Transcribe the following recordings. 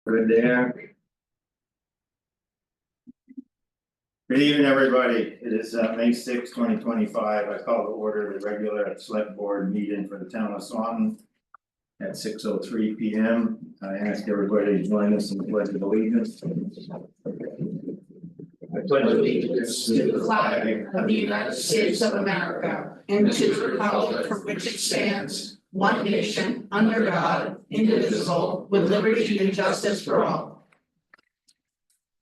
Good there. Good evening, everybody. It is May 6, 2025. I call to order the regular select board meeting for the town of Swanton at 6:03 p.m. I ask everybody to join us in the pledge of allegiance. I pledge allegiance to the flag of the United States of America and to the republic for which it stands, one nation, under God, indivisible, with liberty and justice for all.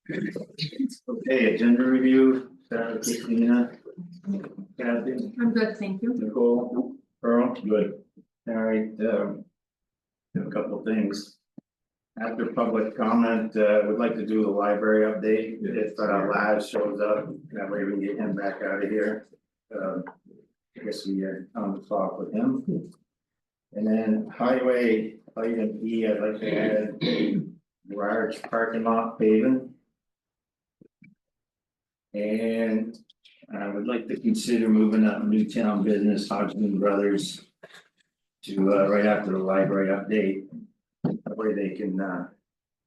Okay, agenda review, Sarah, Christina, Kathy, I'm good, thank you. Nicole, Earl, good. All right, a couple of things. After public comment, we'd like to do the library update, if Laz shows up, that way we can get him back out of here. I guess we are on the clock with him. And then highway, item E, I'd like to add large parking lot paving. And I would like to consider moving up Newtown Business, Hodgman Brothers to right after the library update. That way they can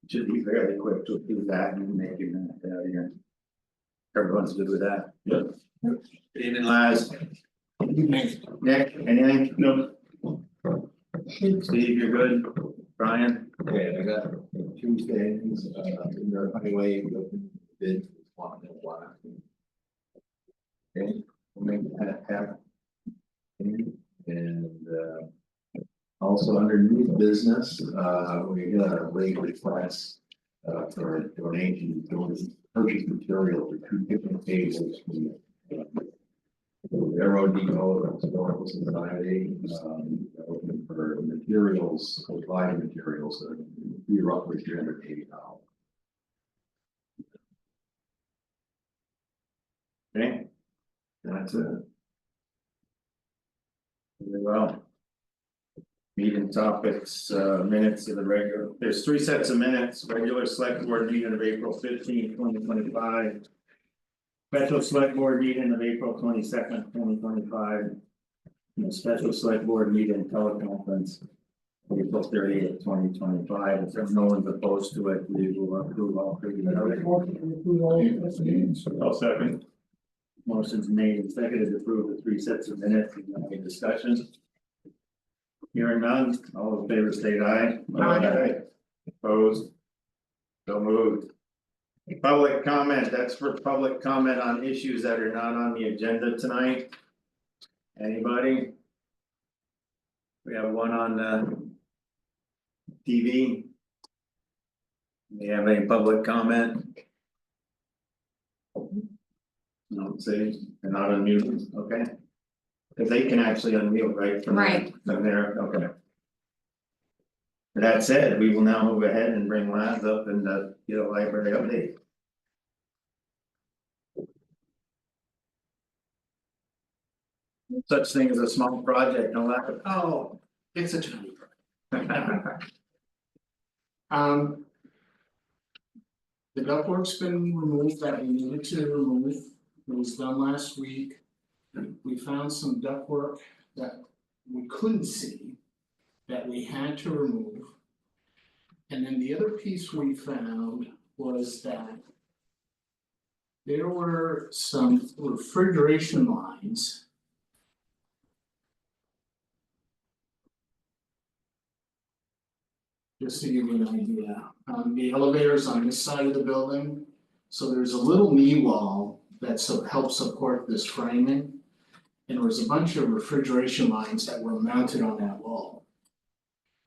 should be fairly quick to do that and make it out of here. Everyone's good with that? Yep. Good evening, Laz. Nick, anything? No. Steve, you're good? Brian? Okay, I got Tuesday, in the highway, we opened bid, one and one. Okay, we'll make that happen. And also under new business, we got a rate request for a donation to purchase material for two different tables. Aero Depot, Historical Society, open for materials, applied materials, be roughly $380. Okay. That's it. Very well. Meeting topics, minutes of the regular, there's 3 sets of minutes, regular select board meeting of April 15, 2025. Special select board meeting of April 22nd, 2025. And a special select board meeting teleconference. April 30th, 2025. If no one's opposed to it, we will approve all 3. I'll second. Motion's made and seconded to approve the 3 sets of minutes. Any discussion? Hearing none, all in favor state aye. Aye. Opposed? So moved. Public comment, that's for public comment on issues that are not on the agenda tonight. Anybody? We have one on TV. Do you have any public comment? No, say, they're not unmuted, okay? Because they can actually unmute, right? Right. From there, okay. That said, we will now move ahead and bring Laz up and get a library update. Such thing as a small project, no lack of. Oh, it's a tiny project. The ductwork's been removed that we needed to remove, it was done last week. We found some ductwork that we couldn't see, that we had to remove. And then the other piece we found was that there were some refrigeration lines. Just to give you an idea, the elevators on this side of the building, so there's a little knee wall that helps support this framing. And there was a bunch of refrigeration lines that were mounted on that wall,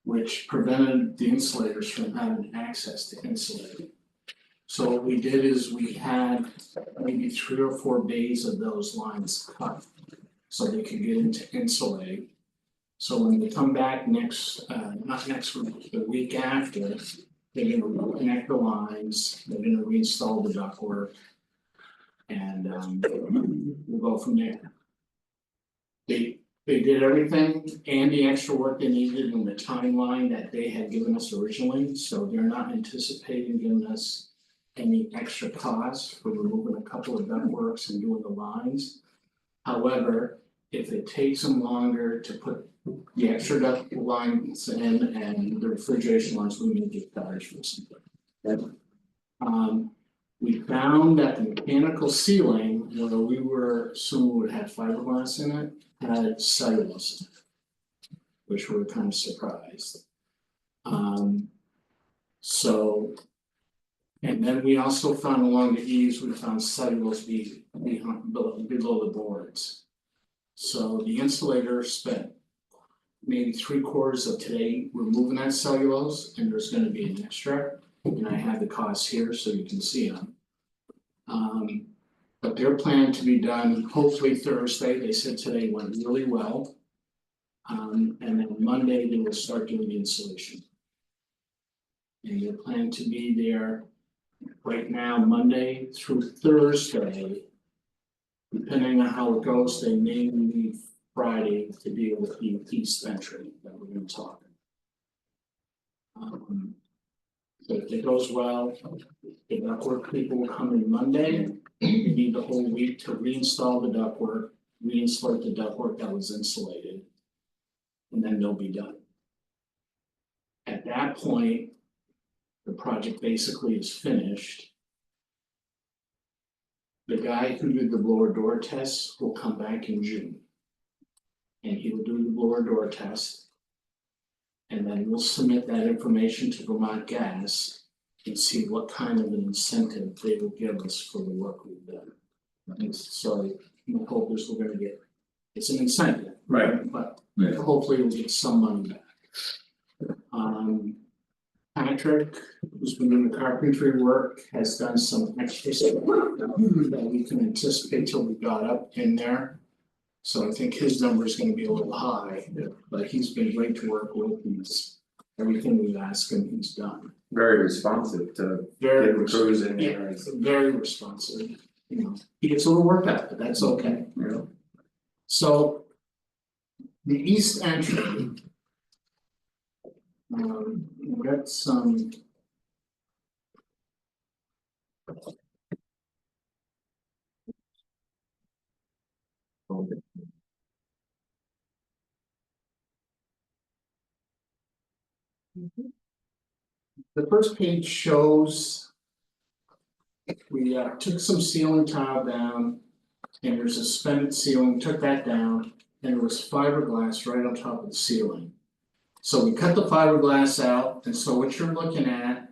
which prevented the insulators from having access to insulate. So what we did is we had maybe 3 or 4 bays of those lines cut, so they could get into insulate. So when we come back not next week, the week after, they're gonna reconnect the lines, they're gonna reinstall the ductwork. And we'll go from there. They did everything and the extra work they needed in the timeline that they had given us originally, so they're not anticipating giving us any extra costs for removing a couple of ductworks and doing the lines. However, if it takes them longer to put the extra duct lines in and the refrigeration lines, we may get charged for something. We found that the mechanical ceiling, where we were assuming would have fiberglass in it, had cellulose in it. Which we were kind of surprised. So. And then we also found along the eaves, we found cellulose below the boards. So the insulator spent maybe 3/4 of today removing that cellulose, and there's gonna be an extra. And I have the costs here so you can see them. But they're planned to be done hopefully Thursday, they said today went really well. And then Monday they will start doing the installation. And they're planned to be there right now, Monday through Thursday. Depending on how it goes, they may leave Friday to deal with the east entry that we're gonna talk. So if it goes well, the ductwork people will come in Monday, we need the whole week to reinstall the ductwork, reinstall the ductwork that was insulated. And then they'll be done. At that point, the project basically is finished. The guy who did the blower door test will come back in June. And he will do the blower door test. And then we'll submit that information to Vermont Gas and see what kind of an incentive they will give us for the work we've done. So my hope is we're gonna get, it's an incentive. Right. But Yeah. hopefully we'll get some money back. Patrick, who's been doing the carpentry work, has done some extra stuff that we can anticipate till we got up in there. So I think his number is gonna be a little high, but he's been great to work with, he's, everything we've asked him, he's done. Very responsive to Very getting crews in Yeah, there. very responsive, you know, he gets a little worked out, but that's okay. Yeah. So. The east entry. We got some. The first page shows. We took some ceiling tile down. And there's a suspended ceiling, took that down, and there was fiberglass right on top of the ceiling. So we cut the fiberglass out, and so what you're looking at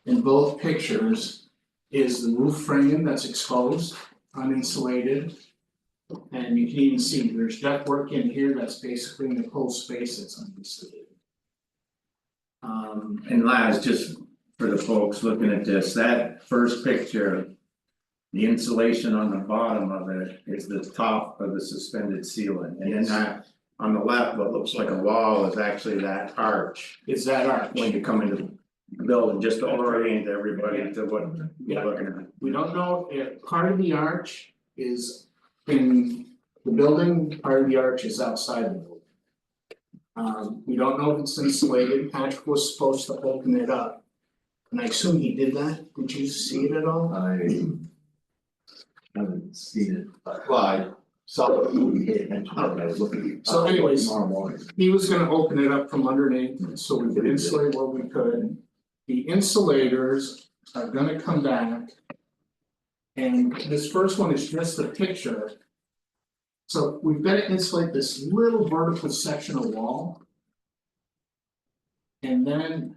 in both pictures is the roof frame that's exposed, uninsulated. And you can even see there's ductwork in here that's basically in the cold space that's uninsulated. And Laz, just for the folks looking at this, that first picture. The insulation on the bottom of it is the top of the suspended ceiling, and then that. On the left, what looks like a wall is actually that arch. It's that arch. When you come into the building, just to orient everybody to what Yeah. you're looking at. We don't know if part of the arch is in the building, part of the arch is outside the building. We don't know if it's insulated, Patrick was supposed to open it up. And I assume he did that, did you see it at all? I haven't seen it, well, I saw it when we hit and I was looking. So anyways. Tomorrow morning. He was gonna open it up from underneath, so we could insulate what we could. The insulators are gonna come back. And this first one is just a picture. So we've got to insulate this little vertical section of wall. And then.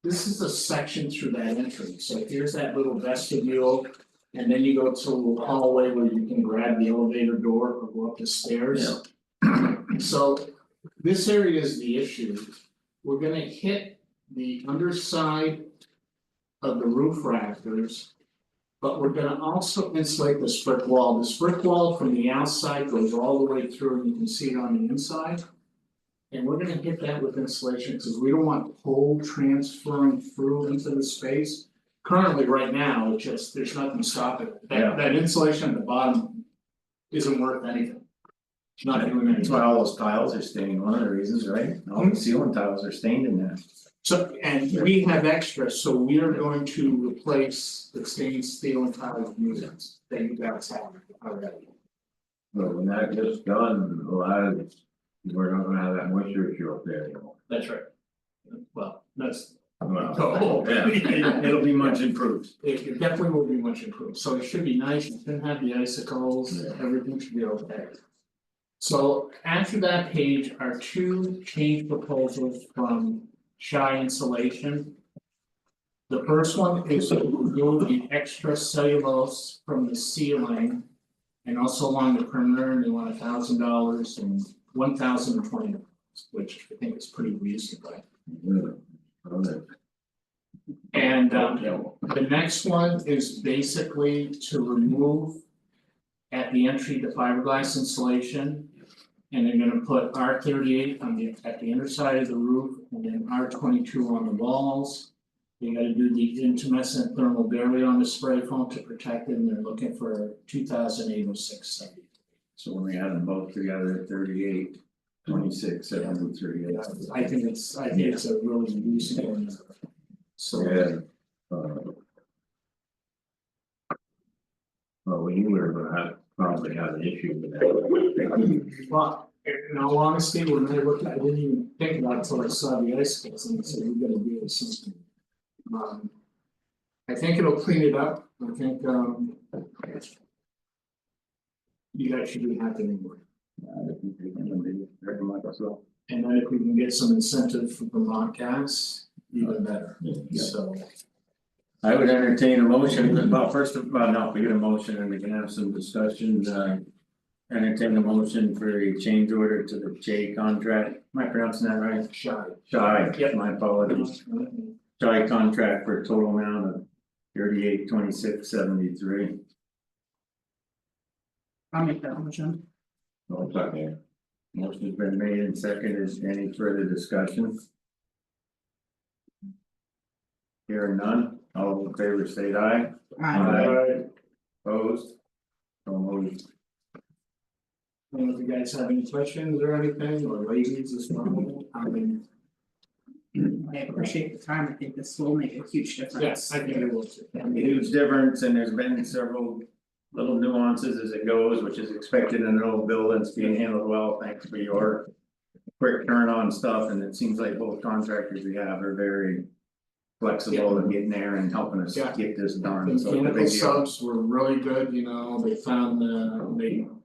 This is a section through that entrance, so here's that little vestibule. And then you go to a hallway where you can grab the elevator door or go up the stairs. So this area is the issue. We're gonna hit the underside of the roof rafters. But we're gonna also insulate this brick wall. This brick wall from the outside goes all the way through, and you can see it on the inside. And we're gonna hit that with insulation, because we don't want cold transferring through into the space. Currently, right now, it's just, there's nothing stopping it, Yeah. that insulation at the bottom isn't worth anything. It's not doing That's anything. why all those tiles are stained, one of the reasons, right? All the ceiling tiles are stained in there. So, and we have extra, so we are going to replace the stained steel and tile units that you guys have already. But when that gets done, a lot of, we're not gonna have that moisture issue up there anymore. That's right. Well, that's Well, yeah, it'll be much improved. It definitely will be much improved, so it should be nice, you shouldn't have the icicles, Yeah. everything should be okay. So after that page are two change proposals from Shy Insulation. The first one is to remove the extra cellulose from the ceiling. And also along the perimeter, and they want $1,000 and $1,020, which I think is pretty reasonable. And the next one is basically to remove. At the entry, the fiberglass insulation. And they're gonna put R38 on at the underside of the roof, and then R22 on the walls. They gotta do the intumescent thermal barrier on the spray foam to protect it, and they're looking for 2,806.70. So when we add them both together, 38, 26, 73. I think it's a really reasonable number. So. Yeah. Well, we knew we were gonna have, probably have an issue with that. Well, in all honesty, when I looked, I didn't even think about it until I saw the icicles and I said, we gotta do something. I think it'll clean it up, I think you guys should be happy anyway. And then if we can get some incentive from Vermont Gas, even better, so. I would entertain a motion, well, first of all, no, we get a motion and we can have some discussions, entertain a motion for a change order to the J contract, am I pronouncing that right? Shy. Shy, my apologies, Shy contract for a total amount of 3826.73. I'll make that motion. No, second. Motion's been made and seconded, is any further discussion? Hearing none, all in favor state aye. Aye. Opposed? So moved. And if you guys have any questions or anything, or ladies as well, I mean, I appreciate the time, I think this will make a huge difference. yes, I think it will. A huge difference, and there's been several little nuances as it goes, which is expected in an old building, it's being handled well, thanks for your quick turn on stuff, and it seems like both contractors we have are very flexible in getting there and helping us Yeah. get this The done, so it's a mechanical big deal. subs were really good, you know, they found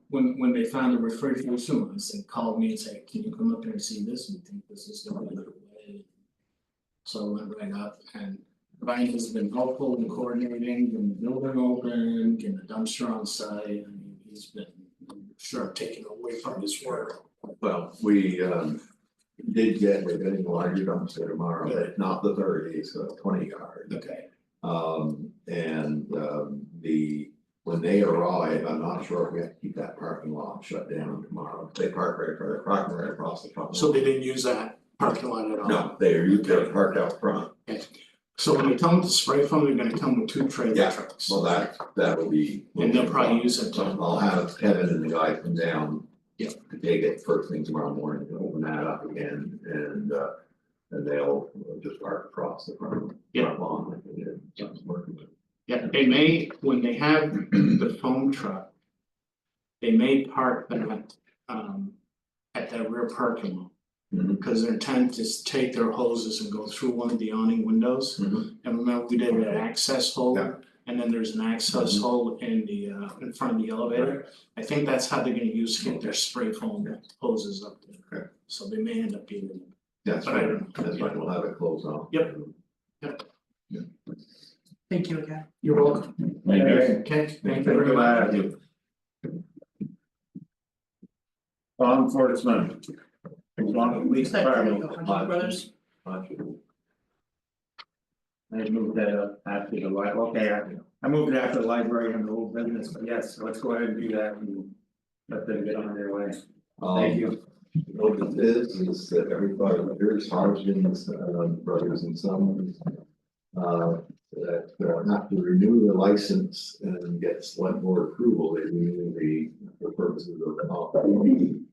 when they found the refrigeration, I said, called me and said, can you come up here and see this, we think this is gonna be the way. So I went right up, and Ryan has been helpful in coordinating, getting the building open, getting the dumpster on site, I mean, he's been, sure, taking away from his work. Well, we did get, we're getting a larger dumpster tomorrow, Good. but not the 30, so 20 yard. Okay, When they arrive, I'm not sure if we have to keep that parking lot shut down tomorrow, they park right across the front. so they didn't use that parking lot at all? No, they're parked out front, So when they come with the spray foam, they're gonna come with 2 trailer Yeah. trucks. well, that will be. And they'll probably use it to. I'll have Kevin and the guy come down. Yeah. To take it first thing tomorrow morning, to open that up again, and they'll just park across the front. Yeah. Front lawn like they did, so it's working with. Yeah, they may, when they have the foam truck. They may park them at that rear parking lot. Mhm. Because their intent is to take their hoses and go through one of the awning windows. Mhm. And remember, we did an access hole. Yeah. And then there's an access hole in the in front of the elevator. I think that's how they're gonna use to get their spray foam hoses up there. Okay. So they may end up being. That's But I right, don't know. that's right, we'll have it closed off. Yep. Thank you again. You're welcome. Thank you. Okay, thank you very Glad much. to. Law enforcement. Police department. Brothers. I moved that up after the I moved it after the library and the whole business, but yes, let's go ahead and do that and let them get on their way. Thank you. What it is that everybody, here's Hodgins, brothers and sons. That have to renew the license and get select board approval, they renew the purposes of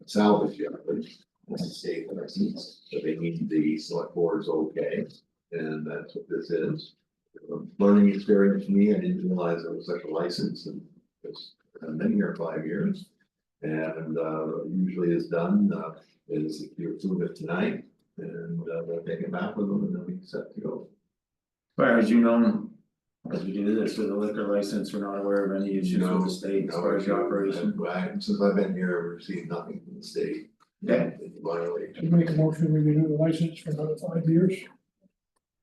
salvage yard. It's a state license, so they need the select board's okay, and that's what this is. Learning experience for me, I didn't realize there was such a license, and it's been here 5 years. And usually is done, is if you approve it tonight, and they'll take it back with them and they'll be set to go. As far as you know, as we do this with a liquor license, we're not aware of any issues with the state as far as the operation. Since I've been here, I've received nothing from the state. Yeah. Violation. To make a motion, we renew the license for another 5 years.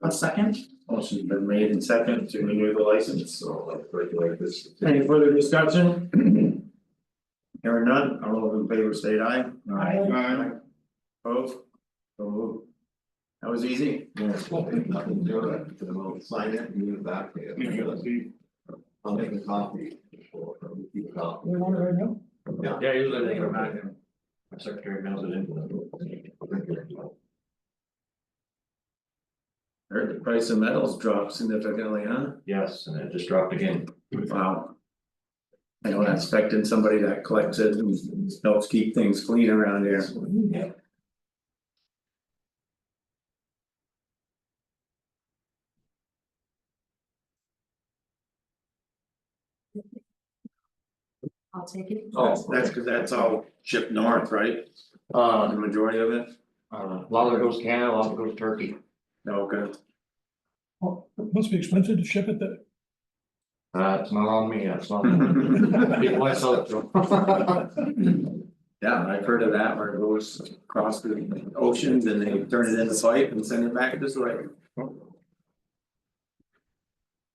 A second, Motion's been made and second to renew the license. So like this. Any further discussion? Hearing none, all those in favor state aye. Aye. Opposed? So moved. That was easy. Yeah, nothing to do with it, we'll sign it and give it back to you. I'll make a copy. Keep a copy. We want it right now? Yeah. Yeah, usually they go back and my secretary mails it in. Heard the price of metals dropped significantly, huh? Yes, and it just dropped again. Wow. I know that's affecting somebody that collects it and helps keep things clean around here. Yeah. I'll take it. That's cause that's all shipped north, right? The majority of it? A lot of it goes to Canada, a lot of it goes to Turkey. Okay. Oh, it must be expensive to ship it there. It's not on me, it's not. People I sell it to. Yeah, I've heard of that where it goes across the oceans and they turn it into pipe and send it back this way.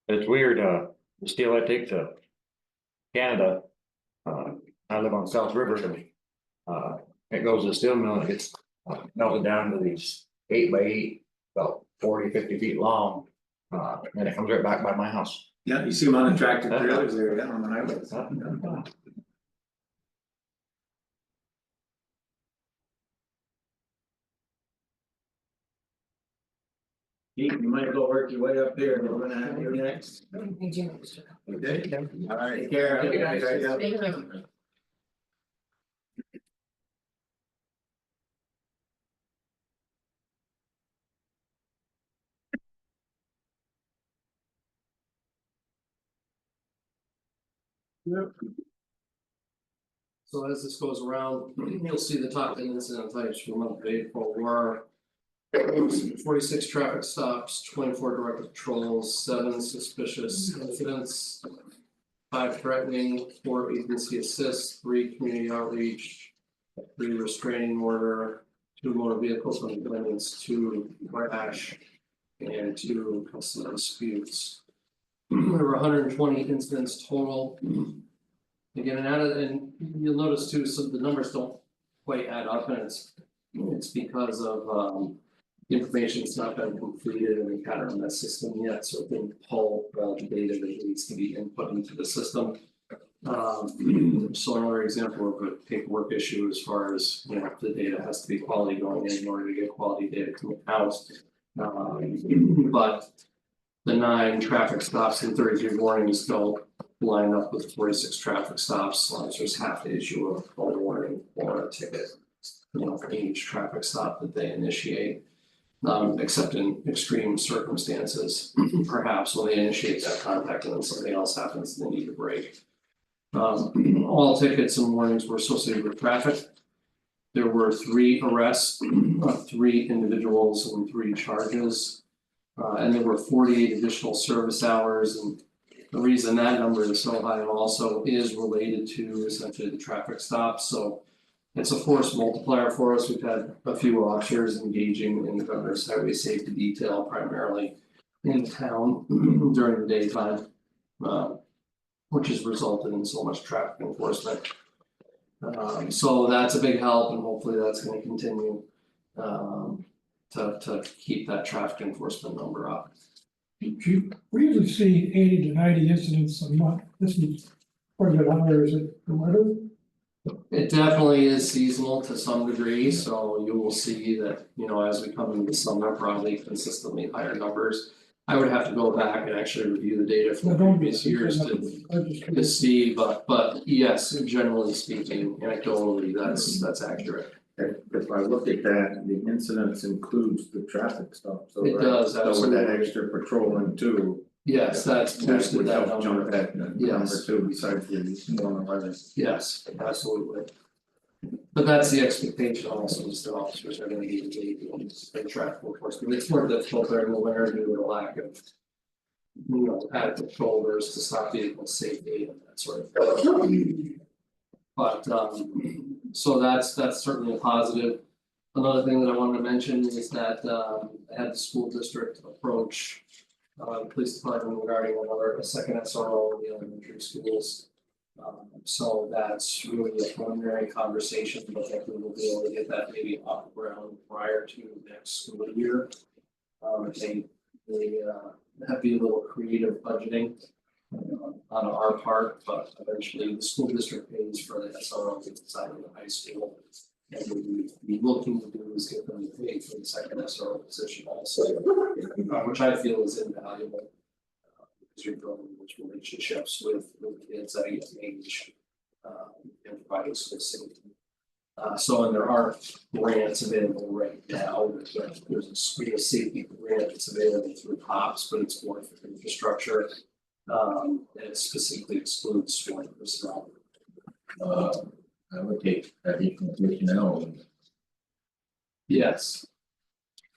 It's weird, the steel I take to Canada. I live on South River. It goes to the steel mill and it gets melted down to these 8x8, about 40-50 feet long. And it comes right back by my house. Yeah, you see them on the tractor trailers there, yeah, on the highways. Pete, you might go work your way up here, we're gonna have you next. Okay, all right, take care. Thank you, guys. So as this goes around, you'll see the top 10 incident types for the month of April were 46 traffic stops, 24 direct patrols, 7 suspicious incidents, 5 threatening, 4 agency assists, 3 community outreach, 3 restraining order, 2 motor vehicles on defendants, 2 crash, and 2 customer disputes. There were 120 incidents total. Again, and you'll notice too, so the numbers don't quite add up, and it's because of the information's not been completed in the CATRMS system yet, so it didn't pull the data that needs to be input into the system. So another example of a paperwork issue as far as, you know, the data has to be quality going in order to get quality data coming out. But the 9 traffic stops and 33 warnings don't line up with 46 traffic stops, so there's half the issue of a warning or a ticket. You know, for each traffic stop that they initiate. Except in extreme circumstances, perhaps when they initiate that contact and then something else happens, they need a break. All tickets and warnings were associated with traffic. There were 3 arrests of 3 individuals and 3 charges. And there were 48 additional service hours, and the reason that number is so high also is related to essentially the traffic stops, so. It's a force multiplier for us. We've had a few officers engaging in the governor's highway safety detail primarily in town during the daytime. Which has resulted in so much traffic enforcement. So that's a big help, and hopefully that's gonna continue. To keep that traffic enforcement number up. Chief, we usually see 80 to 90 incidents a month. This is quite a bit higher, is it the weather? It definitely is seasonal to some degree, so you will see that, you know, as we come into summer, probably consistently higher numbers. I would have to go back and actually review the data from previous years to see, but yes, generally speaking, anecdotally, that's accurate. If I look at that, the incidents includes the traffic stop, so. It does, So with that absolutely. extra patrolling too. Yes, that's That boosted would that help jump number. that number Yes. too, besides the warmer weather. Yes, absolutely. But that's the expectation also, is that officers are gonna be engaged in traffic enforcement, it's more difficult during the winter due to the lack of. Adequate shoulders to stop vehicle safety and that sort of thing. But so that's certainly a positive. Another thing that I wanted to mention is that I had the school district approach. The police department regarding a second SRO in the elementary schools. So that's really a preliminary conversation, but I think we will be able to get that maybe off the ground prior to next school year. They have to be a little creative budgeting on our part, but eventually the school district pays for the SRO inside of the high school. And what we'd be looking to do is get them to pay for the second SRO position also, which I feel is invaluable. Because you're building those relationships with kids at a young age, and providing school safety. So and there are grants available right now, there's a school safety grant that's available through COPS, but it's more for infrastructure. And it specifically excludes Swanton personnel. I would take additional personnel. Yes.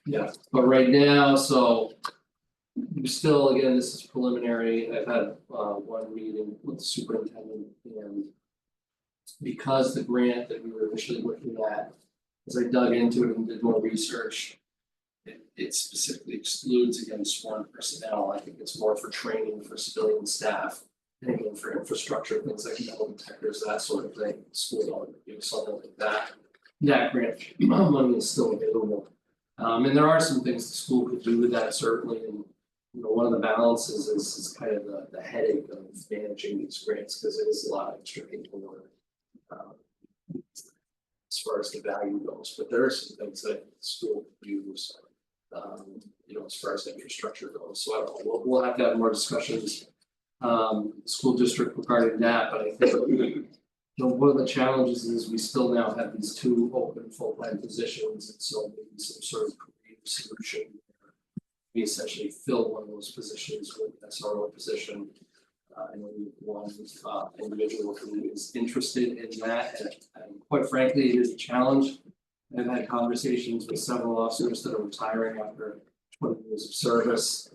Yeah, but right now, so. We still, again, this is preliminary, I've had one meeting with the superintendent and. Because the grant that we were initially looking at, as I dug into it and did more research. It specifically excludes against sworn personnel, I think it's more for training for civilian staff. And again, for infrastructure, things like metal detectors, that sort of thing, school don't do something like that. That grant money is still available. And there are some things the school could do with that certainly, and. One of the balances is kind of the headache of managing these grants, because it is a lot of extra paperwork. As far as the value goes, but there are some things that the school could use. As far as infrastructure goes, so I don't know, we'll have to have more discussions. School district regarding that, but I think. One of the challenges is we still now have these two open full-time positions, and so maybe some sort of creative solution. We essentially fill one of those positions with an SRO position. And we want individual who is interested in that, and quite frankly, it is a challenge. I've had conversations with several officers that are retiring after 20 years of service.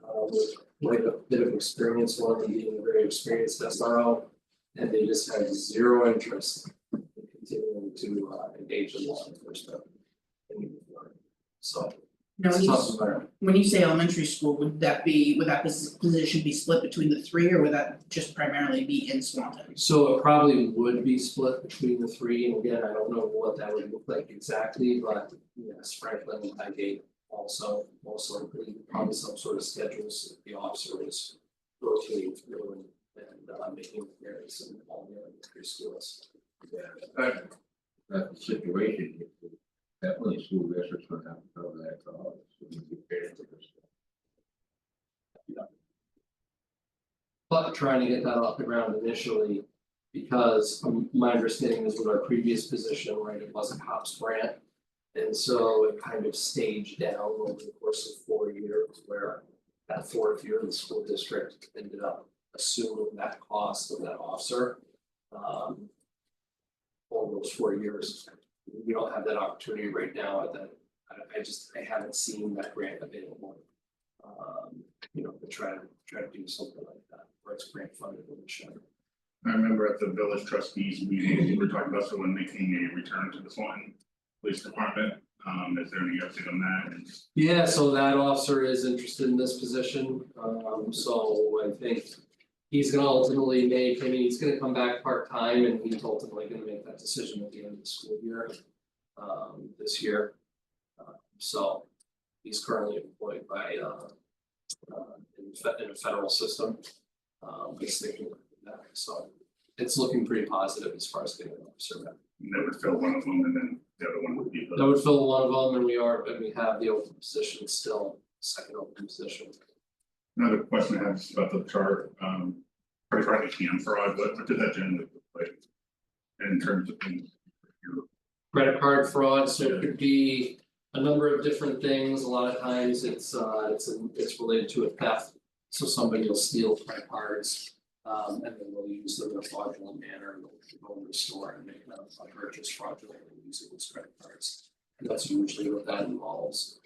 With quite a bit of experience, one of them being a very experienced SRO, and they just have zero interest in continuing to engage in law enforcement. So. Now, It's a tough environment. when you say elementary school, would that position be split between the three, or would that just primarily be in Swanton? So it probably would be split between the three, and again, I don't know what that would look like exactly, but yes, Franklin, Highgate also probably some sort of schedules, the officer is rotating through and making appearances in all the elementary schools. Yeah, that's the situation. Definitely school districts would have to cover that cost. But trying to get that off the ground initially, because my understanding is with our previous position, right, it was a COPS grant. And so it kind of staged down over the course of 4 years, where that fourth year, the school district ended up assuming that cost of that officer. Over those 4 years, we don't have that opportunity right now at that, I haven't seen that grant available. To try to do something like that, where it's grant funded in the shelter. I remember at the village trustees meeting, we were talking about someone making a return to the Swanton Police Department. Is there any update on that? Yeah, so that officer is interested in this position, so I think. He's gonna ultimately he's gonna come back part-time, and he's ultimately gonna make that decision at the end of the school year. This year. So he's currently employed by in a federal system. He's thinking of that, so it's looking pretty positive as far as getting an officer back. That would fill one of them, and then the other one would be. That would fill one of them, and we have the open position still, second open position. Another question I have is about the chart, credit card ATM fraud, what did that generally look like? In terms of your. Credit card fraud, so it could be a number of different things, a lot of times it's related to a theft. So somebody will steal credit cards, And then we'll use them in a fraudulent manner, and we'll go to the store and make a purchase fraudulently using those credit cards. And that's usually what that involves.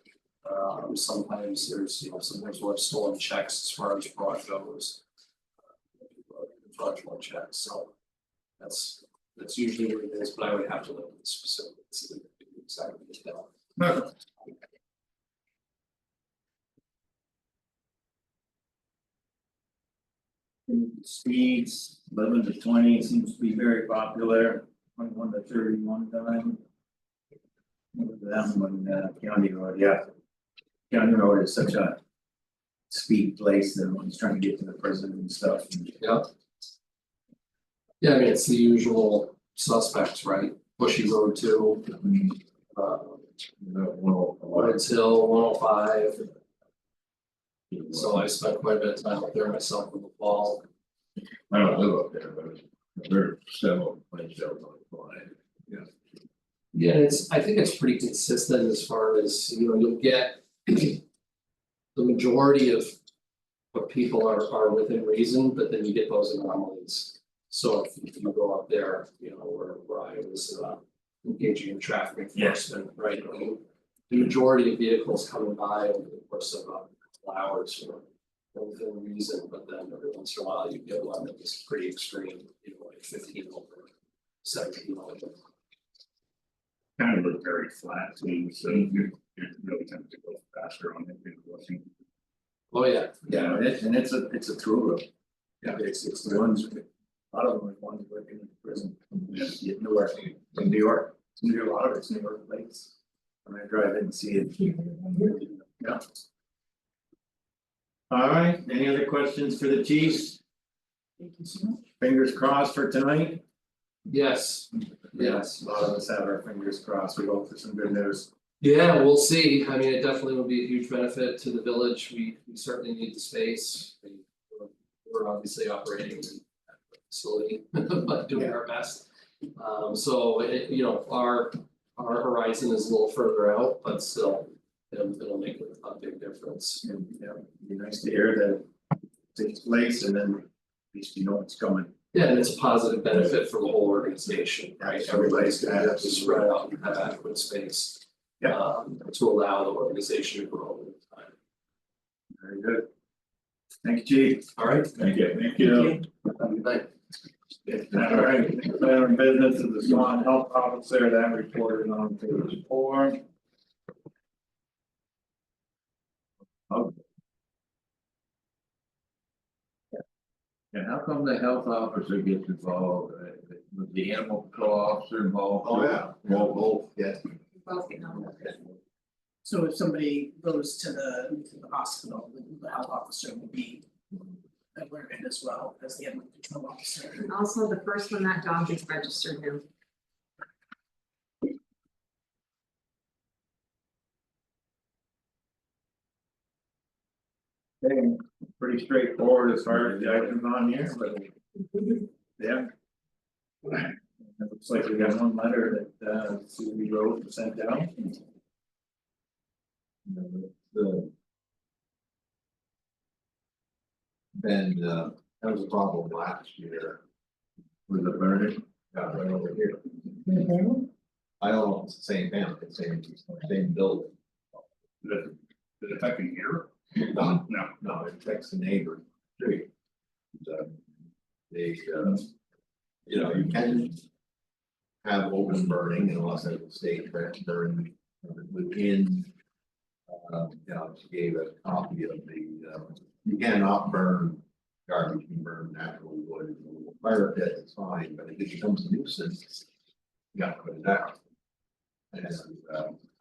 Sometimes there's, sometimes we'll have stolen checks as far as fraud goes. Fraudulent checks, so that's usually what it is, but I would have to look at the specifics. Exactly detail. Speeds, 11 to 20 seems to be very popular, 21 to 31 time. That one, County Road, yeah. County Road is such a speed place that one's trying to get to the prison and stuff. Yeah. Yeah, I mean, it's the usual suspects, right? Bushy Road 2, Woods Hill, 105. So I spent quite a bit of time up there myself in the fall. I don't live up there, but there are several places out on the line. Yeah, I think it's pretty consistent as far as, you'll get the majority of people are within reason, but then you get those anomalies. So if you go up there, where I was engaging in traffic enforcement, right? I mean, the majority of vehicles coming by over the course of a couple hours for within reason, but then every once in a while you get one that was pretty extreme, like 15 over, 17 over. Kind of look very flat too, so you really tend to go faster on it. Oh, yeah. Yeah, it's a through road. Yeah, it's the ones, a lot of them are ones working in prison. Get nowhere in New York, a lot of it's New York plates. When I drive in and see it. Yeah. All right, any other questions for the chiefs? Thank you so much. Fingers crossed for tonight. Yes. Yes, a lot of us have our fingers crossed. We hope for some good news. Yeah, we'll see. I mean, it definitely will be a huge benefit to the village. We certainly need the space. We're obviously operating in a facility, but doing our best. So our horizon is a little further out, but still, it'll make a big difference. And it'd be nice to hear that it takes place and then at least you know what's coming. Yeah, and it's a positive benefit for the whole organization, right? Everybody's gonna have to spread out and have adequate space. To allow the organization to grow over time. Very good. Thank you, chief. All right. Thank you. Thank you. Have a good night. All right, plan of business of the Swan Health Officer that reported on page 4. And how come the health officer gets involved, was the animal control officer involved? Oh, yeah. Well, both, yeah. So if somebody goes to the hospital, the health officer would be alerted as well as the animal control officer. And also the first one that dog is registered now. Okay, pretty straightforward as far as the items on here, but yeah. It looks like we got one letter that Susie wrote and sent out. That was a problem last year. With the burning, right over here. I don't know if it's the same family, same building. Did it affect in here? No, No. it affects the neighbor street. They, you can have open burning unless it's a state burn within. She gave a copy of the, you cannot burn garbage, you can burn natural wood, fire pit, it's fine, but if it becomes a nuisance, you gotta put it out. And,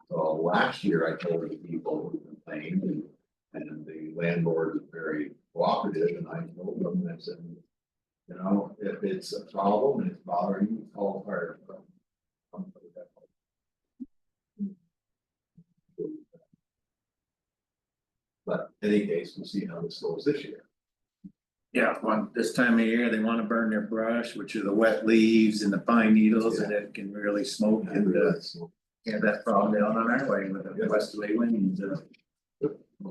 so last year I told the people who complained and the landlord was very cooperative and I told them, I said, if it's a problem and it's bothering you, call the fire department. Come put it out. But in any case, we'll see how this goes this year. Yeah, well, this time of year, they wanna burn their brush, which are the wet leaves and the pine needles, and it can really smoke and have that problem down on our way with the westerly winds.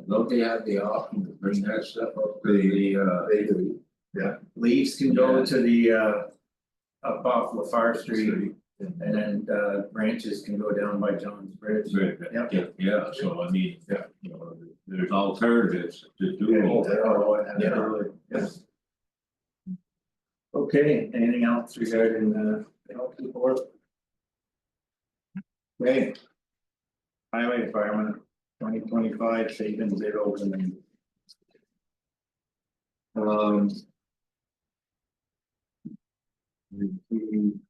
Don't they have the option to bring that stuff up to the, they do, Yeah. Leaves can go to the up off LaFar Street. And then branches can go down by John's Bridge. Yep. Yeah, so I mean, yeah, you know, there's alternatives to do. Absolutely, yes. Okay, anything else regarding the health report? Okay. Highway department, 2025 savings bid opening. We-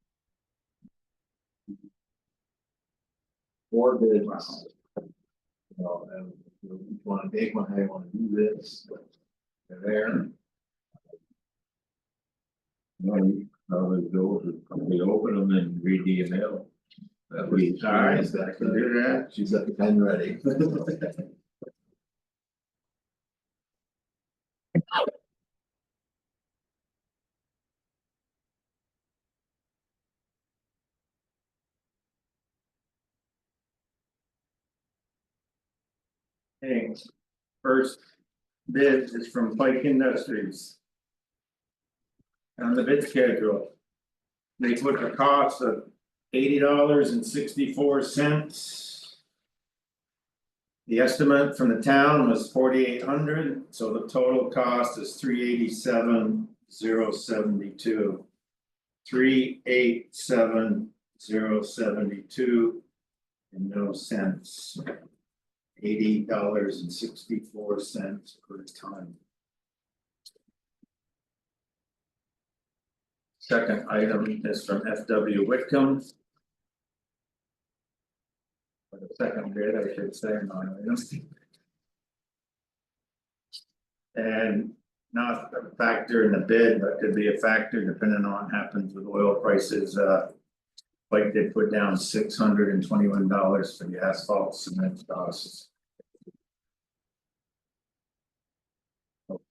Four bids. You know, and you wanna take one, how you wanna do this, but they're there. No, probably go to, probably open them and read the email. That we, Alright, I can do that. she's got the pen ready. Okay, first bid is from Pike Industries. On the bid schedule. They put a cost of $80.64. The estimate from the town was $4,800, so the total cost is $387,072. $387,072 and no cents. $80.64 per ton. Second item is from FW Whitcomb. For the second bid, I should say, on items. And not a factor in the bid, but could be a factor depending on what happens with oil prices, like they put down $621 for the asphalt cement costs.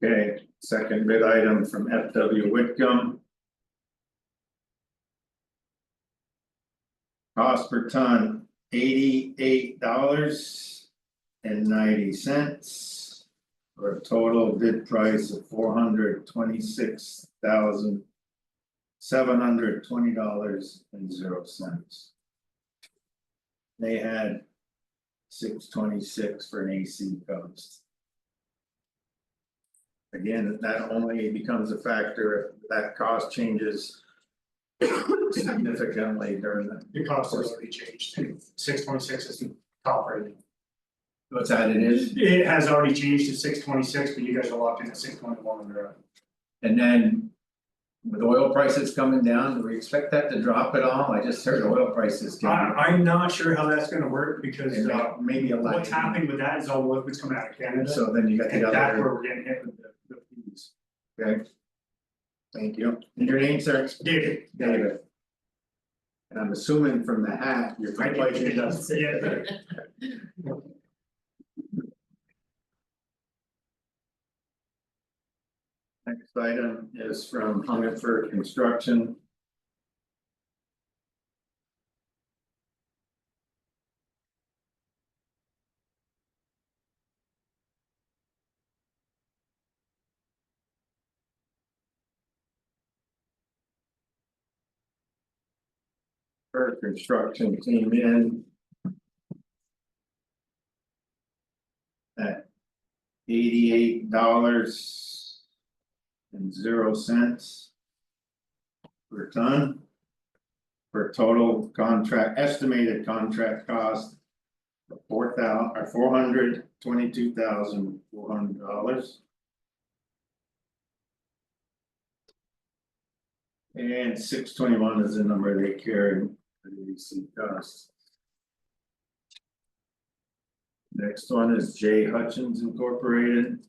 Okay, second bid item from FW Whitcomb. Cost per ton, $88.90. For a total bid price of $426,720.00. They had $626 for an AC cost. Again, that only becomes a factor if that cost changes significantly during The cost has already changed, 626 is the top rating. what's that it is. It has already changed to 626, but you guys are locked in at 621 under it. And then with oil prices coming down, do we expect that to drop at all? I just heard oil prices. I'm not sure how that's gonna work because Maybe a lot. what's happening with that is all liquids coming out of Canada. So then you got And the that's other, where we're getting hit with the fees. okay. Thank you. And your name, sir? David. David. And I'm assuming from the hat, you're from Pike Industries. Yeah. Next item is from Hungerford Construction. Hungerford Construction came in at $88.00 per ton. For total contract, estimated contract cost of $422,400. And $621 is the number they carried for the AC costs. Next one is J Hutchins Incorporated.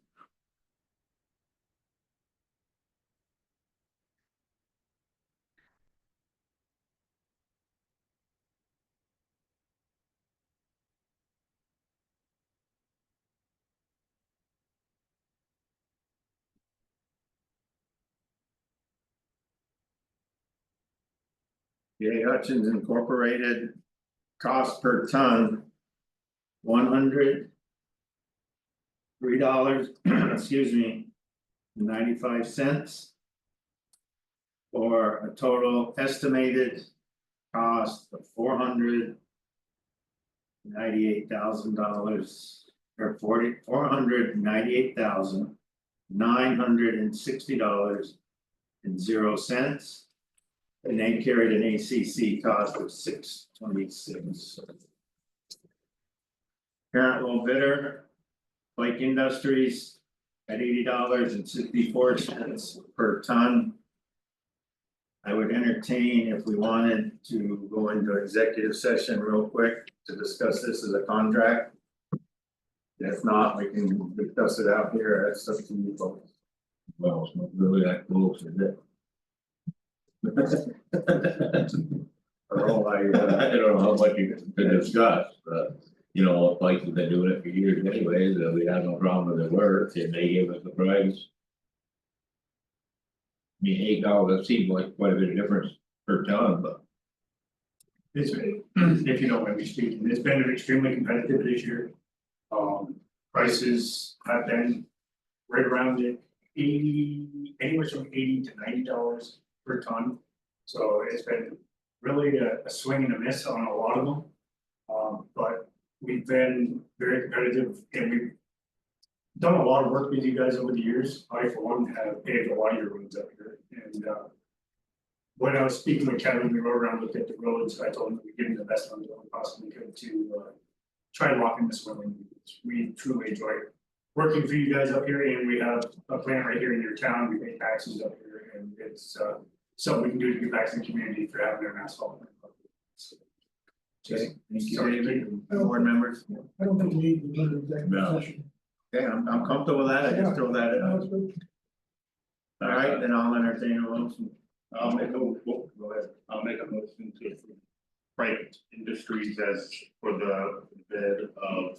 J Hutchins Incorporated, cost per ton. $103, excuse me. $2,292.95. For a total estimated cost of $498,000 or $498,960.00. And they carried an ACC cost of $626. Current low bidder, Pike Industries at $80.64 per ton. I would entertain if we wanted to go into executive session real quick to discuss this as a contract. If not, we can discuss it out here, that's up to you folks. Well, it's not really that close, is it? Oh, I don't know how much you can discuss, but you know, like we've been doing it for years anyways, we have no problem with their work, and they give us the price. I mean, $8 seems like quite a bit of difference per ton, but It's been, if you don't mind me speaking, it's been extremely competitive this year. Prices have been right around the 80, anywhere from $80 to $90 per ton. So it's been really a swing and a miss on a lot of them. But we've been very competitive and we've done a lot of work with you guys over the years. I, for one, have paved a lot of your roads up here. And when I was speaking with Kevin, we rode around, looked at the roads. I told him we'd give him the best ones that we possibly could to try and lock in this one. We truly enjoy working for you guys up here, and we have a plant right here in your town. We pay taxes up here, and it's something we can do to give back to the community for having their asphalt. Okay, thank you, Sorry. David, and board members. I don't think we need to go into executive No. session. Okay, I'm comfortable with that, I just throw that in. No, it's good. All right, then I'll entertain a motion. I'll make a motion to approve Pike Industries as for the bid of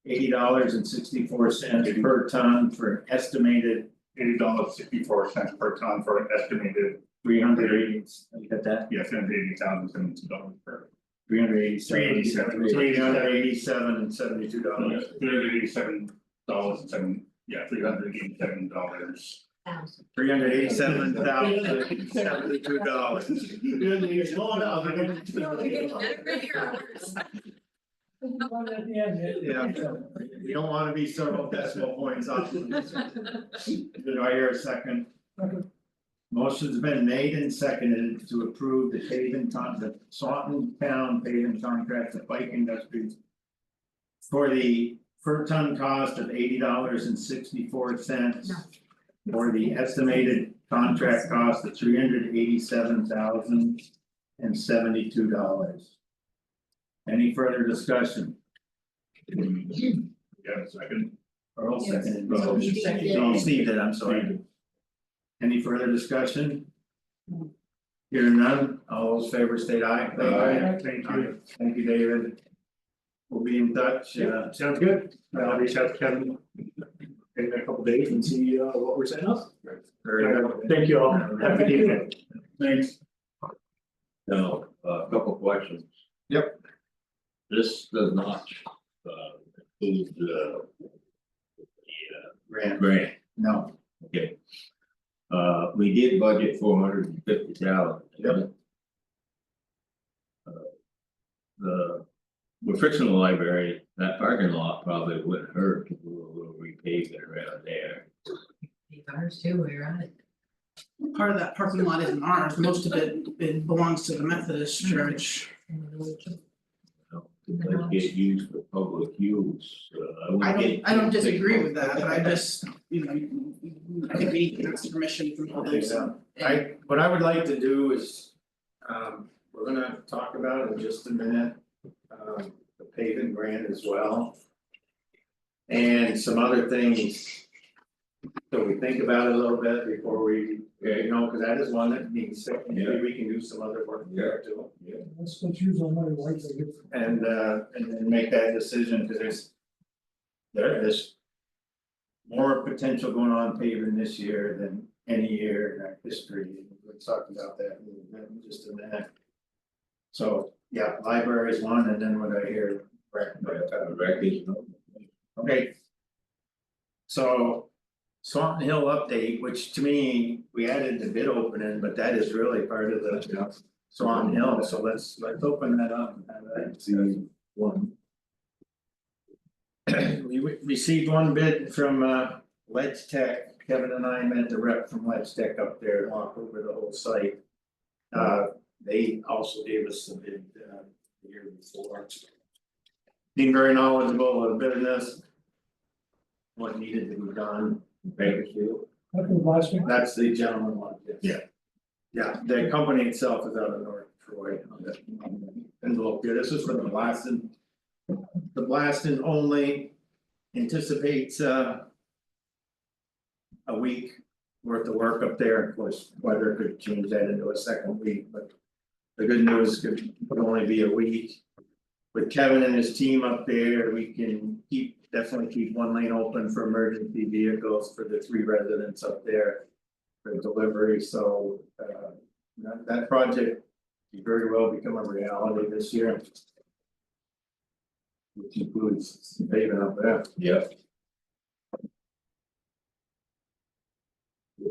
$80.64 per ton for an estimated $80.64 per ton for an estimated, 380, you got that? yes, $880,072 per. 387 and $72. $387.07, yeah, $387. $387,072. Yeah, you don't wanna be several decimal points off. Did I hear a second? Motion's been made and seconded to approve the the Swanton Town paving contract to Pike Industries. For the per ton cost of $80.64. For the estimated contract cost of $387,072. Any further discussion? Yeah, second. Earl seconded. So he seconded. Oh, Steve did, I'm sorry. Any further discussion? Hearing none, all those favors state aye. Thank you. Thank you, David. We'll be in touch, Sounds good. I'll reach out to Kevin in a couple days and see what we're setting up. very good. Thank you all. Have a good evening. Thanks. now, a couple questions. Yep. This does not include the Grant, grant, no, okay. We did budget $450,000. Yep. We're fixing the library, that parking lot probably wouldn't hurt to do a little repaving around there. Ours too, we're on it. Part of that parking lot isn't ours, most of it belongs to the Methodist church. Let's get used for public use, I don't disagree with that, but I just, you know, I think we need to ask permission from others. what I would like to do is, we're gonna talk about in just a minute. The paving grant as well. And some other things. So we think about it a little bit before we, you know, cause that is one that needs, maybe we can do some other work there too. Let's use our money wisely. And then make that decision, cause there's. More potential going on paving this year than any year in our history, we'll talk about that in just a minute. So, yeah, library is one, and then what I hear, Records, okay. So. Swanton Hill update, which to me, we added the bid opening, but that is really part of the Swanton Hill, so let's open that up and have that. See one. We received one bid from Ledge Tech. Kevin and I met the rep from Ledge Tech up there and walked over the whole site. They also gave us some bid the year before. Being very knowledgeable of the business. What needed to be done, Bakersfield. That was last week. That's the gentleman one, yes. Yeah. Yeah, the company itself is out of North Troy. And look, this is for the blasting. The blasting only anticipates a week worth of work up there. Of course, weather could change that into a second week, but the good news could only be a week. With Kevin and his team up there, we can definitely keep one lane open for emergency vehicles for the 3 residents up there. For delivery, so that project could very well become a reality this year. Which includes paving up there. Yep.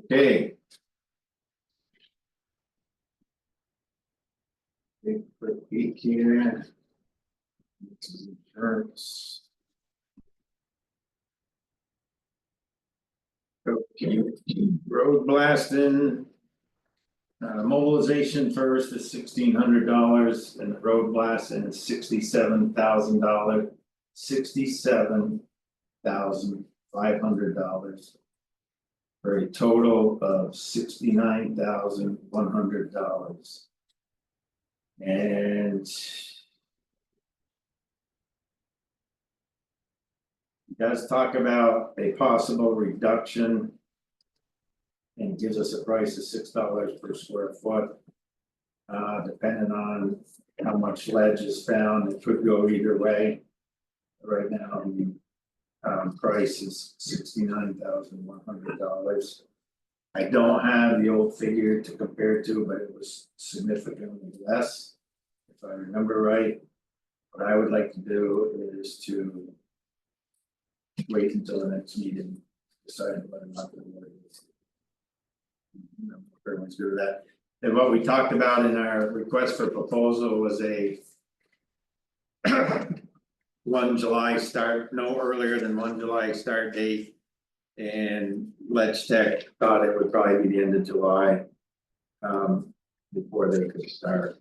Okay. Big quick peek here. This is insurance. Okay, road blasting. Mobilization first is $1,600 and the road blasting is $67,000. $67,500. For a total of $69,100. And. It does talk about a possible reduction. And gives us a price of $6 per square foot. Depending on how much ledge is found, it could go either way. Right now, the price is $69,100. I don't have the old figure to compare to, but it was significantly less. If I remember right, what I would like to do is to. Wait until the next meeting, decide whether or not to work. Everyone's good with that. And what we talked about in our request for proposal was a 1 July start, no earlier than 1 July start date. And Ledge Tech thought it would probably be the end of July. Before they could start.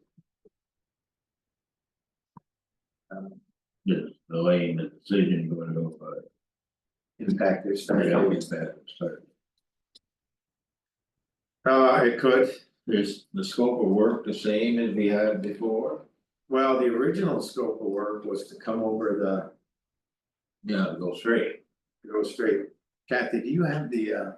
Just delaying the decision going to go for it. Impact their start. Start. It could. Is the scope of work the same as we had before? Well, the original scope of work was to come over the. Yeah, go straight. Go straight. Kathy, do you have the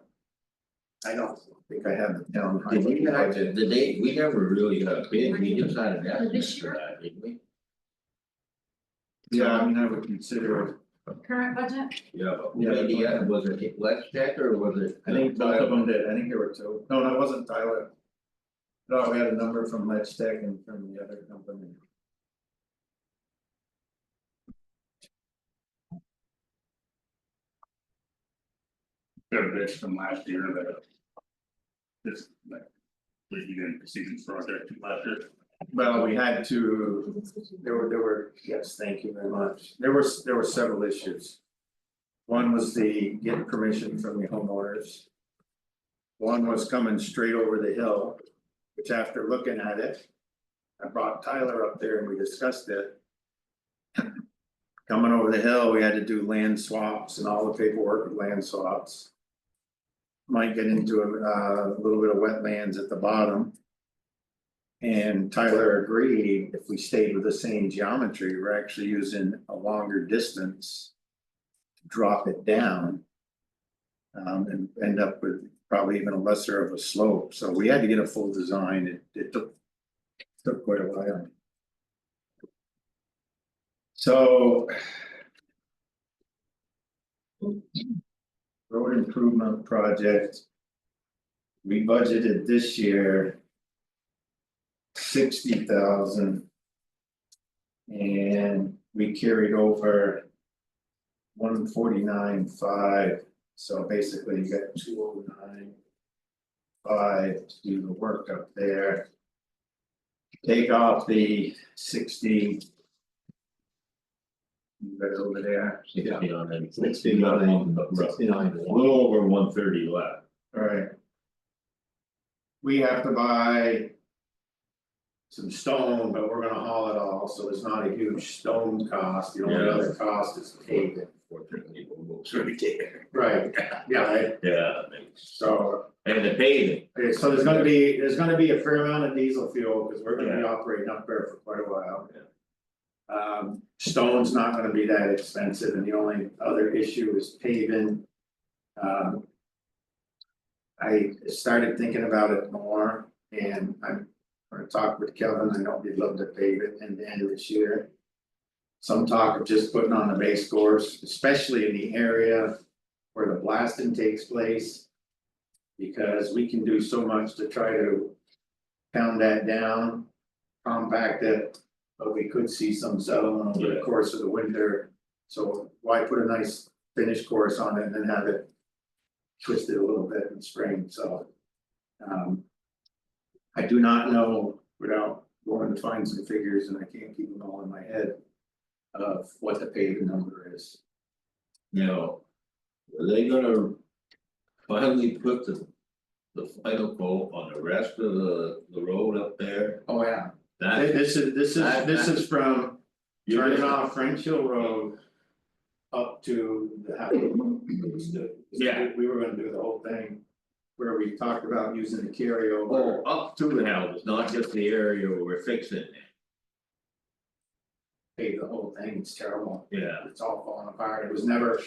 I don't think I have the town. Did we have the date, we never really got a bid, we just had an estimate for that, didn't we? Yeah, I mean, I would consider, Current budget? Yeah, but who did the other, was it Let's Check or was it? I think both of them did, I think there were 2, no, that wasn't Tyler. No, we had a number from Ledge Tech and from the other company. Got a bitch from last year that. Just like. We didn't proceed this project last year. Well, we had to, there were, yes, thank you very much, there were several issues. One was the getting permission from the homeowners. One was coming straight over the hill, which after looking at it. I brought Tyler up there and we discussed it. Coming over the hill, we had to do land swaps and all the paperwork of land swaps. Might get into a little bit of wetlands at the bottom. And Tyler agreed, if we stayed with the same geometry, we're actually using a longer distance. To drop it down. And end up with probably even a lesser of a slope, so we had to get a full design, it took quite a while. So. Road improvement project. We budgeted this year. 60,000. And we carried over. 149,500. So basically you got 209.5 to do the work up there. Take off the 60. Right over there, 60 on them, 69, 69, A little over 130 left. alright. We have to buy. Some stone, but we're gonna haul it all, so it's not a huge stone cost, the only Yeah. other cost is paving. Fortunately, we'll certainly take it. Right, yeah, Yeah, so, and the paving, okay, so there's gonna be a fair amount of diesel fuel, cause we're gonna be operating up there for quite a while. Stone's not gonna be that expensive, and the only other issue is paving. I started thinking about it more, and I'm gonna talk with Kevin, I know he'd love to pave it in the end of this year. Some talk of just putting on a base course, especially in the area where the blasting takes place. Because we can do so much to try to pound that down, compact it, but we could see some settlement over the Yeah. course of the winter. So why put a nice finish course on it and then have it twisted a little bit in spring, so. I do not know without going to find some figures, and I can't keep them all in my head. Of what the paving number is. now. Are they gonna finally put the final coat on the rest of the road up there? Oh, yeah. That, This is from you're turning gonna- off French Hill Road. Up to the house. Yeah. We were gonna do the whole thing. Where we talked about using the carryover. oh, up to the houses, not just the area where we're fixing it. Pave the whole thing, it's terrible. Yeah. It's all falling apart. It was never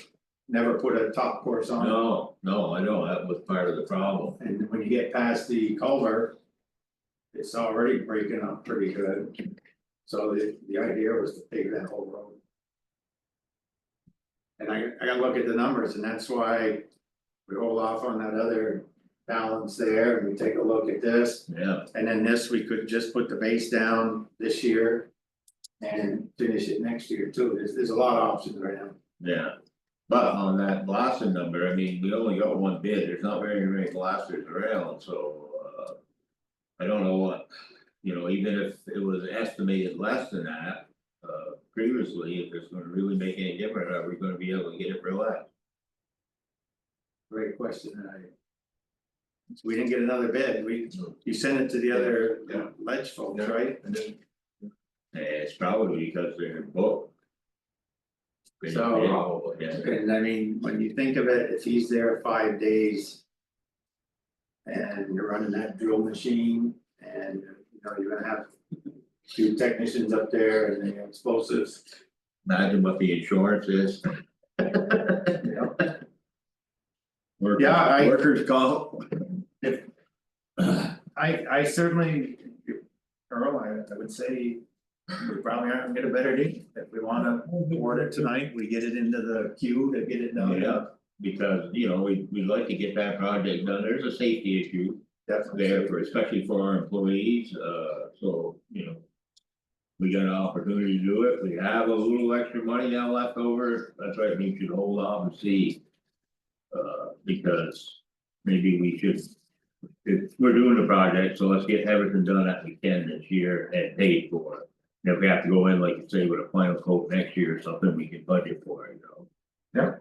put a top course on. No, I know, that was part of the problem. And when you get past the culvert. It's already breaking up pretty good. So the idea was to pave that whole road. And I gotta look at the numbers, and that's why. We hold off on that other balance there, and we take a look at this, Yeah, and then this, we could just put the base down this year. And finish it next year too. There's a lot of options right now. yeah. But on that blasting number, I mean, we only got one bid, there's not very many blasters around, so I don't know what, even if it was estimated less than that. Previously, if it's gonna really make any difference, are we gonna be able to get it for less? Great question, we didn't get another bid, you sent it to the other Yeah. ledge folks, right? It's probably because they're booked. So- Probably, yeah. And I mean, when you think of it, if he's there 5 days. And you're running that drill machine and you're gonna have. Two technicians up there and the explosives. Imagine what the insurance is. Yeah, Workers' comp. I certainly. Earl, I would say. We probably aren't gonna get a better deal, if we wanna award it tonight, we get it into the queue to get it done. Yeah, because, we'd like to get that project done, there's a safety issue Definitely. there for, especially for our employees, so, We got an opportunity to do it, we have a little extra money now left over, that's right, we should hold off and see. Because maybe we should. If we're doing the project, so let's get everything done that we can this year and paid for it. And if we have to go in, like you say, with a final coat next year or something, we can budget for it, Yeah,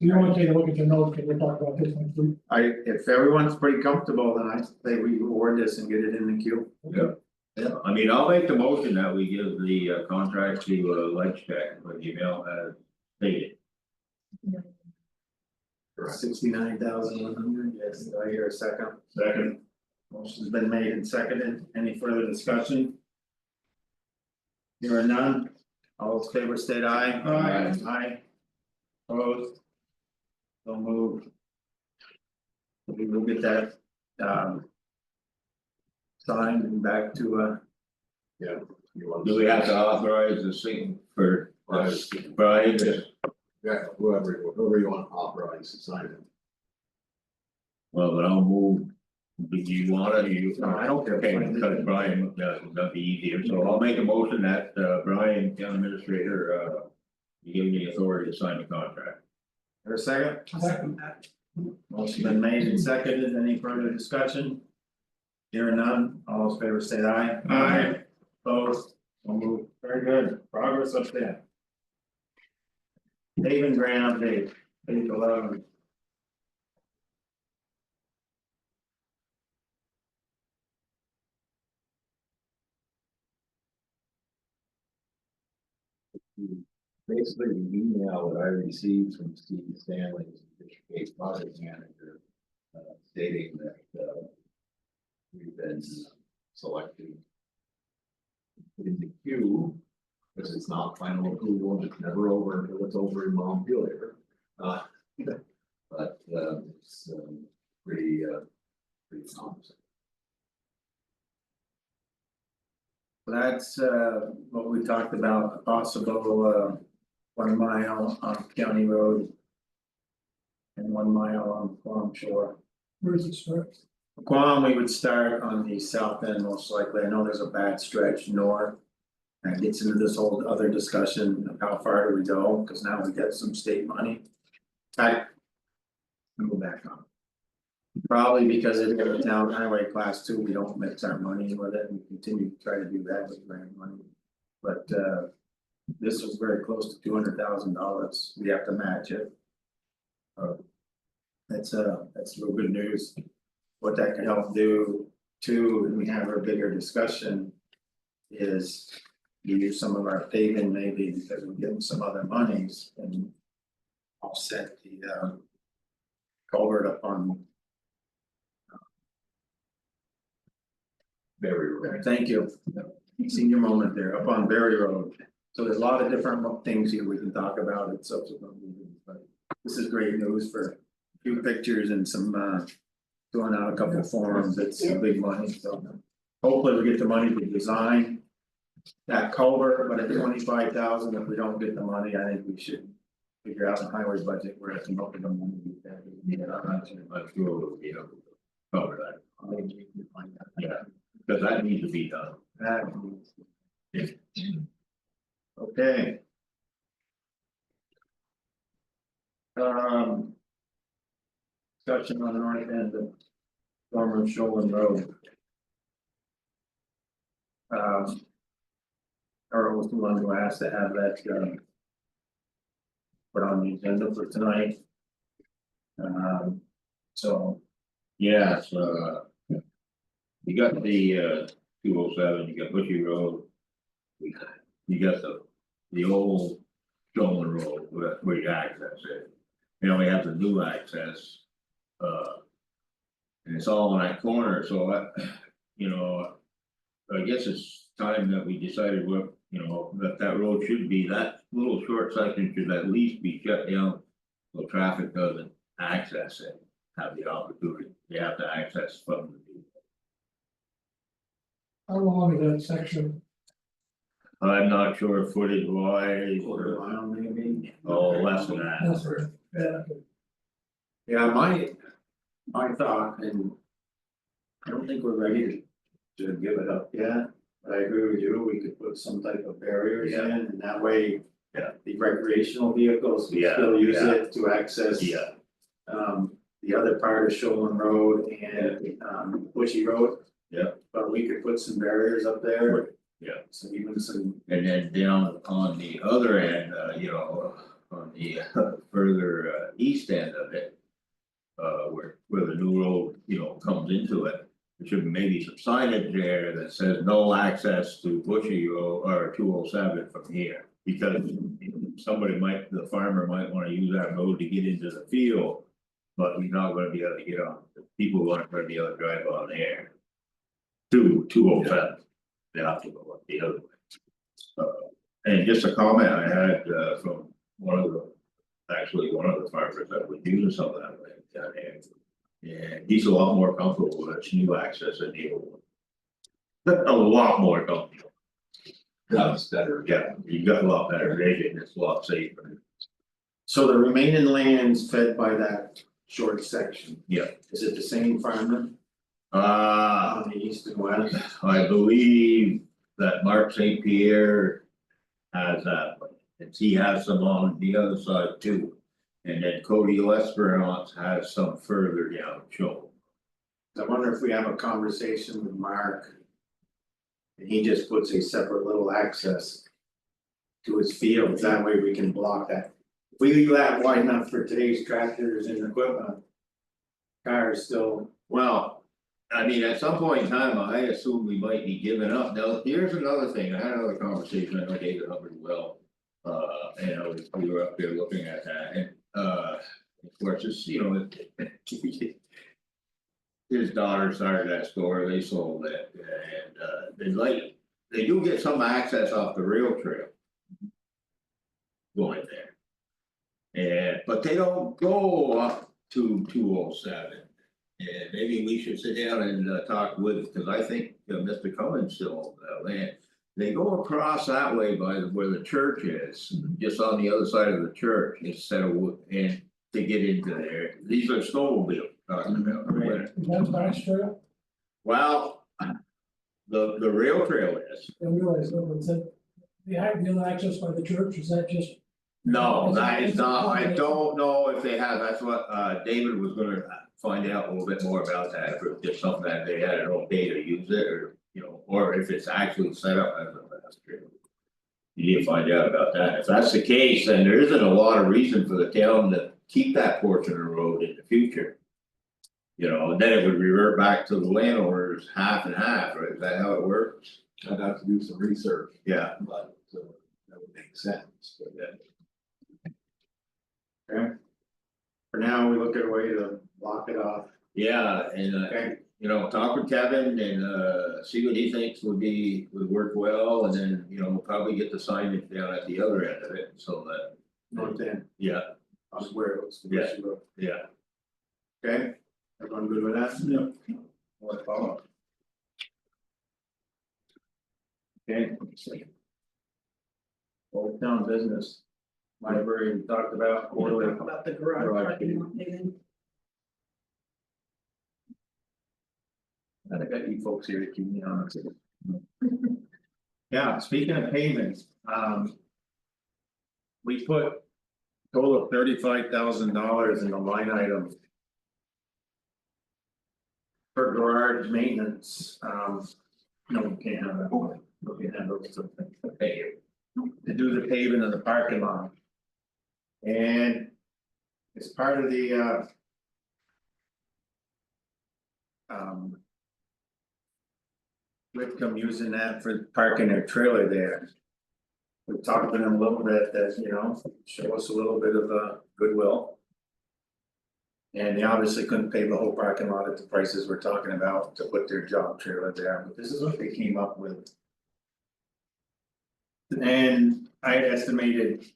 You wanna take a look at your notes, because we'll talk about this next week. if everyone's pretty comfortable, then I say we award this and get it in the queue. Yeah, I mean, I'll make the motion that we give the contract to Ledge Tech, what the email has stated. 69,100, yes, do I hear a second? Second. Motion's been made and seconded, any further discussion? Hearing none, all in favor state aye. Aye. Aye. Opposed. Don't move. We will get that, signed and back to, Do we have to authorize the thing for Brian to, Yeah, whoever you want to authorize to sign it. well, then I'll move. Do you want it, you? No, I don't care. Okay, because Brian, that'd be easier, so I'll make a motion that Brian, town administrator, you give me authority to sign the contract. There a second? I'll second that. Motion been made and seconded, any further discussion? Hearing none, all those in favor say aye. Aye. Opposed, so moved, very good, progress up there. Paving grant update, page 11. Basically, the email that I received from Steve Stanley, the case project manager, stating that, we've been selected in the queue, because it's not final approval, and it's never over until it's over in Montpelier. But, it's, pretty promising. That's what we talked about, a possible 1 mile on county road. And 1 mile on Quam Shore. Where's it start? Quam, we would start on the south end most likely, I know there's a bad stretch north. That gets into this whole other discussion of how far do we go, cause now we get some state money. I'll go back on. Probably because it's a town highway class 2, we don't mix our money with it and continue to try to do that with grant money. But this was very close to $200,000, we have to match it. That's real good news. What that can help do too, when we have our bigger discussion. Is use some of our paving maybe because we're getting some other monies and. Offset the culvert up on. Very rare. Thank you. Senior moment there, up on Berry Road. So there's a lot of different things here we can talk about at subsequent meetings, but this is great news for a few pictures and some Throwing out a couple of forums, it's a big money, so. Hopefully we get the money to design. That culvert, but at 25,000, if we don't get the money, I think we should. Figure out the highway budget, we're at the most of the money. I'm sure we'll be able to cover that. Yeah, because that needs to be done. Okay. Discussion on the north end of former Shoal Road. Earl was the one who asked to have that put on the agenda for tonight. So. Yes, you got the 207, you got Bushy Road. You got the old Shoal Road where you access it. You know, we have the new access. And it's all in that corner, so you know, I guess it's time that we decided what, you know, that road should be, that little short section should at least be shut down. So traffic doesn't access it, have the opportunity, they have to access from the. How long is that section? I'm not sure footage wise, Quarter mile maybe. oh, less than that. That's right, yeah. Yeah, my thought, and I don't think we're ready to give it up yet, but I agree with you, we could put some type of barriers in, and that way. Yeah. The recreational vehicles can Yeah, still use yeah. it to access. Yeah, The other part of Shoal Road and Bushy Road. Yeah. But we could put some barriers up there. Yeah. So even some, and then down on the other end, you know, on the further east end of it. Where the new road, you know, comes into it, there should be maybe some signage there that says no access to Bushy Road or 207 from here. Because somebody might, the farmer might wanna use that road to get into the field. But he's not gonna be able to get on, people aren't gonna be able to drive on there. 207, they have to go up the other way. And just a comment I had from one of the farmers that was using some of that way down there. And he's a lot more comfortable with its new access than the old one. A lot more comfortable. That's better, yeah, you got a lot better vision, it's a lot safer. so the remaining lands fed by that short section. Yeah. Is it the same farmer Uh, on the east and west? I believe that Mark St. Pierre has that, and he has some on the other side too. And then Cody Lesperance has some further down shown. I wonder if we have a conversation with Mark. And he just puts a separate little access. To his fields, that way we can block that. If we leave that wide enough for today's tractors and equipment. Cars still, Well, I mean, at some point in time, I assume we might be giving up. Now, here's another thing, I had another conversation, I know David Hubbard well. And we were up there looking at that and, of course, it's, you know. His daughter started that store, they sold it, and, they do get some access off the rail trail. Going there. And, but they don't go up to 207. And maybe we should sit down and talk with, because I think Mr. Cummins still owns that land. They go across that way by where the church is, just on the other side of the church instead of and to get into there. These are snowmobile talking about. Is that Bass Trail? Well, the rail trail is. I realize that, is that the ideal access by the church, is that just? No, that is not, I don't know if they have, that's what David was gonna find out a little bit more about that, if it's just something that they had an okay to use it, or, you know, or if it's actually set up as a fast trail. You need to find out about that, if that's the case, then there isn't a lot of reason for the town to keep that portion of the road in the future. You know, and then it would revert back to the landowners half and half, right, is that how it works? I'd have to do some research, Yeah. but that would make sense, but then. For now, we look at a way to block it off. Yeah, and Okay. you know, talk with Kevin and see what he thinks would work well, and then, you know, we'll probably get the signage down at the other end of it, so that. North end, Yeah, I'll swear it was. Yeah. yeah, Okay, everyone good with that? Yeah. What follow? Okay. Old Town Business. Library, we talked about quarterly. Talk about the garage parking lot paving. I got you folks here to keep me honest. Yeah, speaking of payments, we put total of $35,000 in the line item. For garage maintenance, no, we can't have that, we can handle something, okay. To do the paving of the parking lot. And as part of the Whitcomb using that for parking their trailer there. We talked to them a little bit that, you know, show us a little bit of goodwill. And they obviously couldn't pay the whole parking lot at the prices we're talking about to put their job trailer there, but this is what they came up with. And I had estimated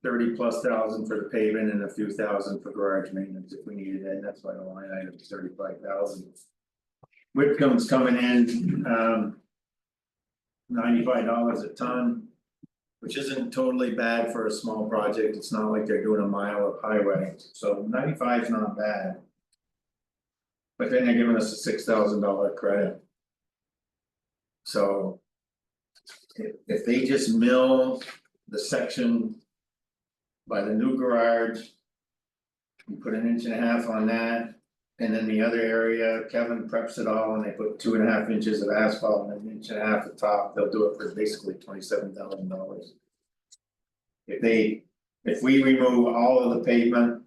30+ thousand for the paving and a few thousand for garage maintenance if we needed it, and that's why the line item is 35,000. Whitcomb's coming in, $95 a ton. Which isn't totally bad for a small project, it's not like they're doing a mile of highway, so 95 is not bad. But then they're giving us a $6,000 credit. So. If they just mill the section. By the new garage. We put 1.5 inches on that, and then the other area, Kevin preps it all and they put 2.5 inches of asphalt and 1.5 inches at top, they'll do it for basically $27,000. If we remove all of the pavement,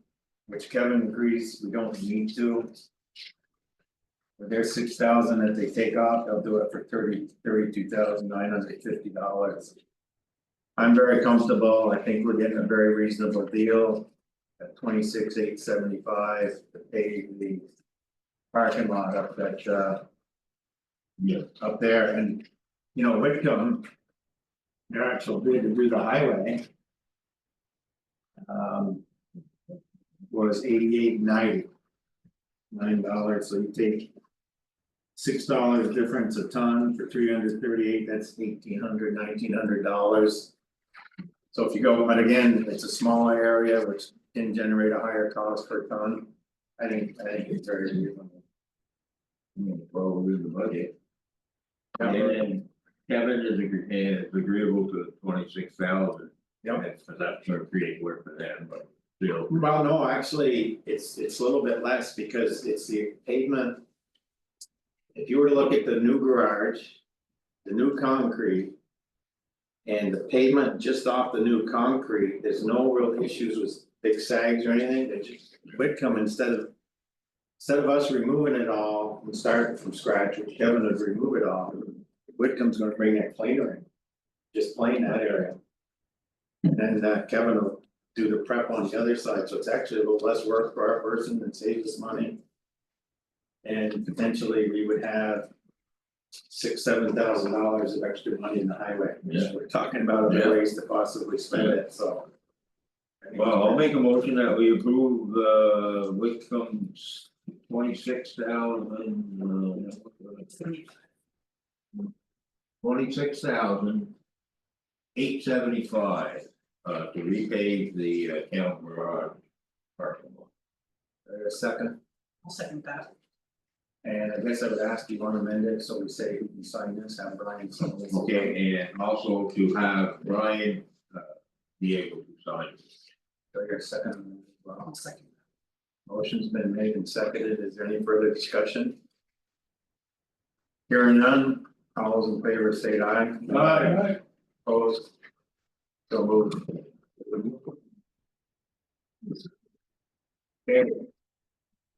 which Kevin agrees we don't need to. With their $6,000 that they take off, they'll do it for $32,950. I'm very comfortable, I think we're getting a very reasonable deal. At $26,875 to pay the parking lot up that yeah, up there, and you know, Whitcomb. They're actually bid to do the highway. Was $88.90. $9, so you take. $6 difference a ton for 338, that's $1,800, $1,900. So if you go, but again, it's a smaller area which can generate a higher cost per ton. I think it's very reasonable. Probably the budget. Yeah. And Kevin is agreeable to 26,000. Yep. Because that's gonna create work for them, but still. Well, no, actually, it's a little bit less because it's the pavement. If you were to look at the new garage, the new concrete. And the pavement just off the new concrete, there's no real issues with big sags or anything, they just Whitcomb instead of. Instead of us removing it all and starting from scratch, which Kevin would remove it all, Whitcomb's gonna bring that planer in. Just plane that area. And then Kevin will do the prep on the other side, so it's actually a little less work for our person and saves us money. And potentially we would have. $6,000-7,000 of extra money in the highway, Yeah. we're talking about other ways to possibly spend it, so. Well, I'll make a motion that we approve Whitcomb's 26,000. 26,875 to repave the town garage parking lot. A second, I'll second that. and I guess I would ask you want to amend it, so we say who can sign this, have Brian sign this. Okay, and also to have Brian be able to sign. Do I hear a second? Well, I'll second motion's been made and seconded, is there any further discussion? Hearing none, all those in favor say aye. Aye. Opposed? So moved. Okay.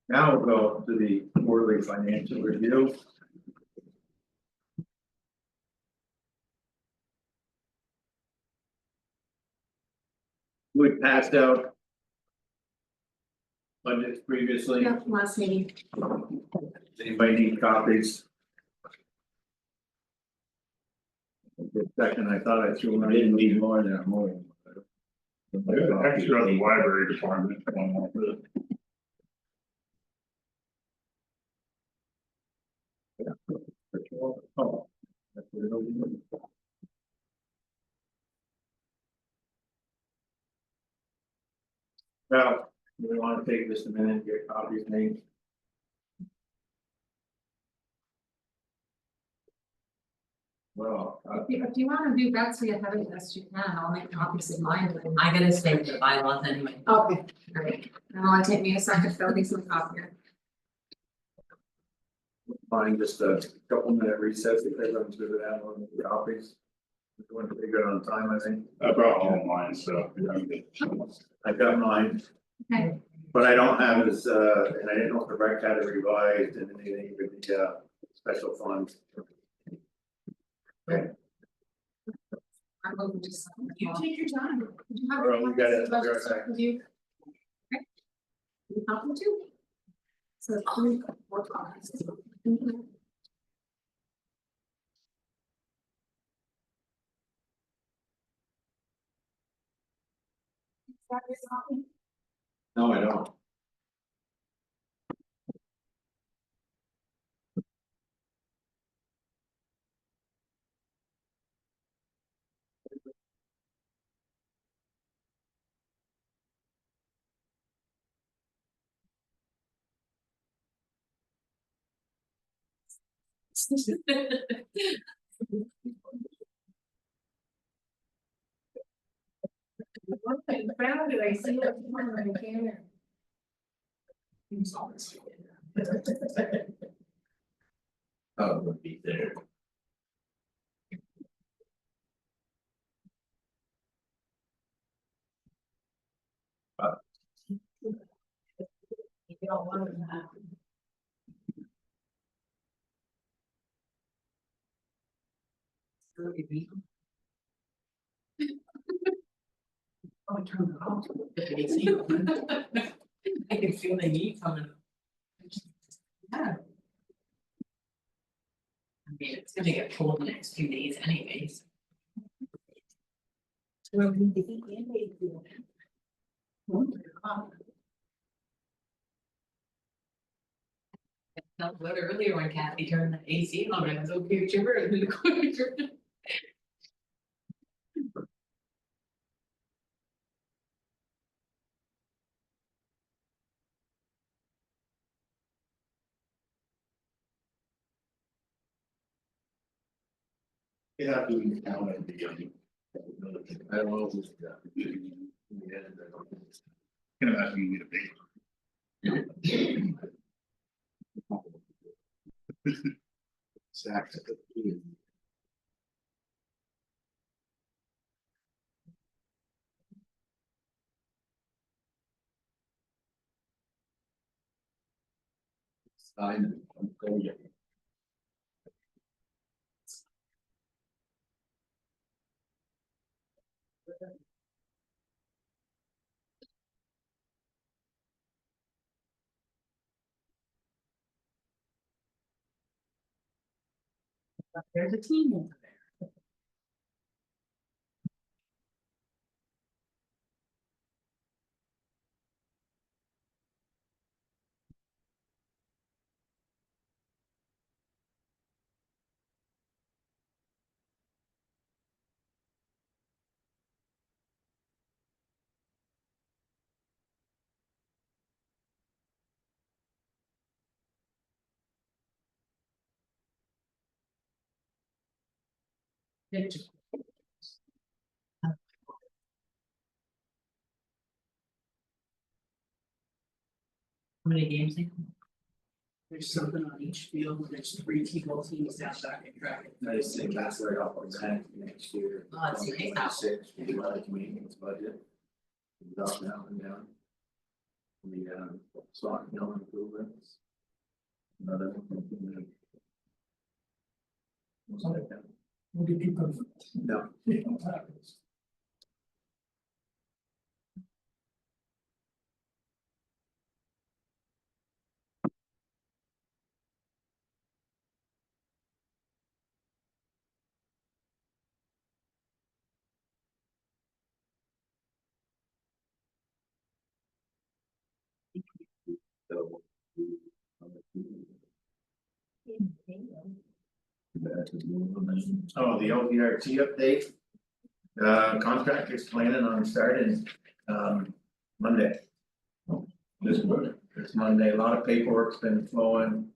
Now we'll go to the quarterly financial review. We passed out. Budgets previously. Yeah, last meeting. Does anybody need copies? Just a second, I thought I threw I one didn't in. need more than a moment. Extra on the library department, one more. Oh, that's what it'll be. Well, we want to take just a minute, get copies made. Well, If you wanna do that, so you have it best you can, I'll make copies of mine, and I gotta stay with the bylaws anyway. Okay. Alright, it'll only take me a second to fill these with copier. find just a couple minute recess, if everyone's good with that, one of the copies. We're going pretty good on time, I think. I brought all mine, so. I got mine. Okay. But I don't have his, and I didn't know if the rec had it revised and anything with the special funds. I'm going to just. You take your time. Do you have? Alright, we got it. budget We're stuff okay. with you? Okay. You have them too? So 4 copies. No, I don't. I found it, I see it on my camera. Oh, would be there. You don't want them to have. Oh, turn it off. I can feel the heat coming. Yeah. I mean, it's gonna get cold the next few days anyways. Well, we need to eat and wait for it. I felt good earlier when Kathy turned the AC on, I was okay shivering in the corner. Yeah, doing down at the. I don't know if it's. Can imagine you need a big. Exactly. Sign it. There's a team over there. How many games they? There's something on each field, there's 3 T-ball teams down back in track. I just think that's where I'll present next year. Oh, it's nice now. 26, we like maintenance budget. Up now and down. The Swanton improvements. Another one. We'll get you covered. No. So. Oh, the LVRT update. Contractor's planning on starting Monday. This Monday, a lot of paperwork's been flowing.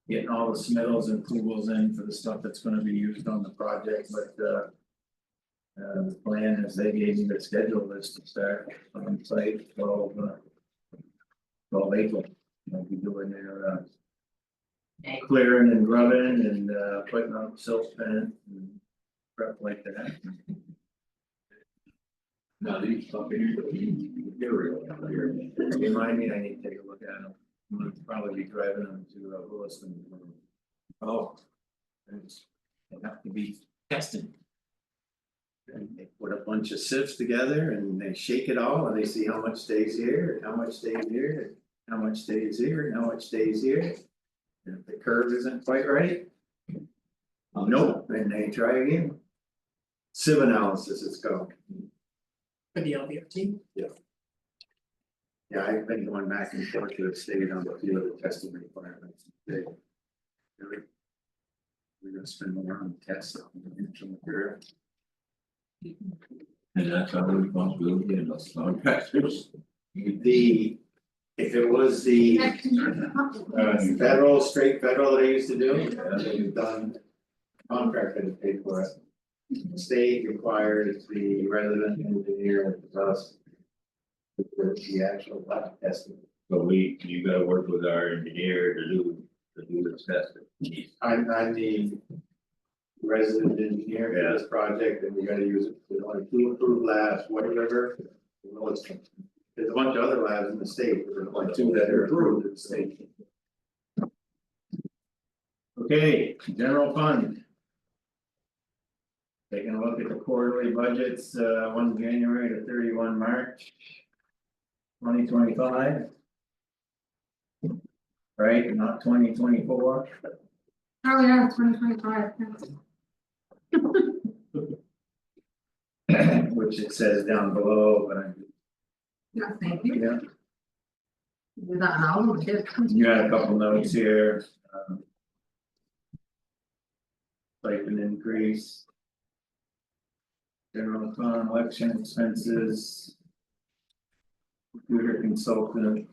Getting all the submittals and approvals in for the stuff that's gonna be used on the project, but the plan is they gave me the schedule list to start on site 12 April. They'll be doing their clearing and grubbing and putting up silt fence and prep like that. Now, these fucking material out here. Remind me, I need to take a look at them. I'm gonna probably be driving them to Williston. Oh. They have to be tested. And they put a bunch of sieves together and they shake it all and they see how much stays here, and how much stays here, and how much stays here, and how much stays here. And if the curve isn't quite right. Nope, then they try again. Sieve analysis, it's called. For the LVRT. Yeah, I've been going back and forth to the state on the field of testing requirements. We're gonna spend more on tests. And that's our responsibility and that's contractors. If it was the straight federal that I used to do, they've done contract that is paid for it. The state requires the resident engineer to us. The actual lab testing. But you gotta work with our engineer to do this testing. I'm the resident engineer for this project and we gotta use it for like 2 approved labs, whatever. There's a bunch of other labs in the state, there's like 2 that are approved in the state. Okay, general fund. Taking a look at the quarterly budgets, 1 January to 31 March. 2025. Right, not 2024. Oh, yeah, 2025. Which it says down below, but I'm, Yeah, thank you. yeah, Do that now, we did. you had a couple notes here. Like an increase. General fund, election expenses. Computer consultant.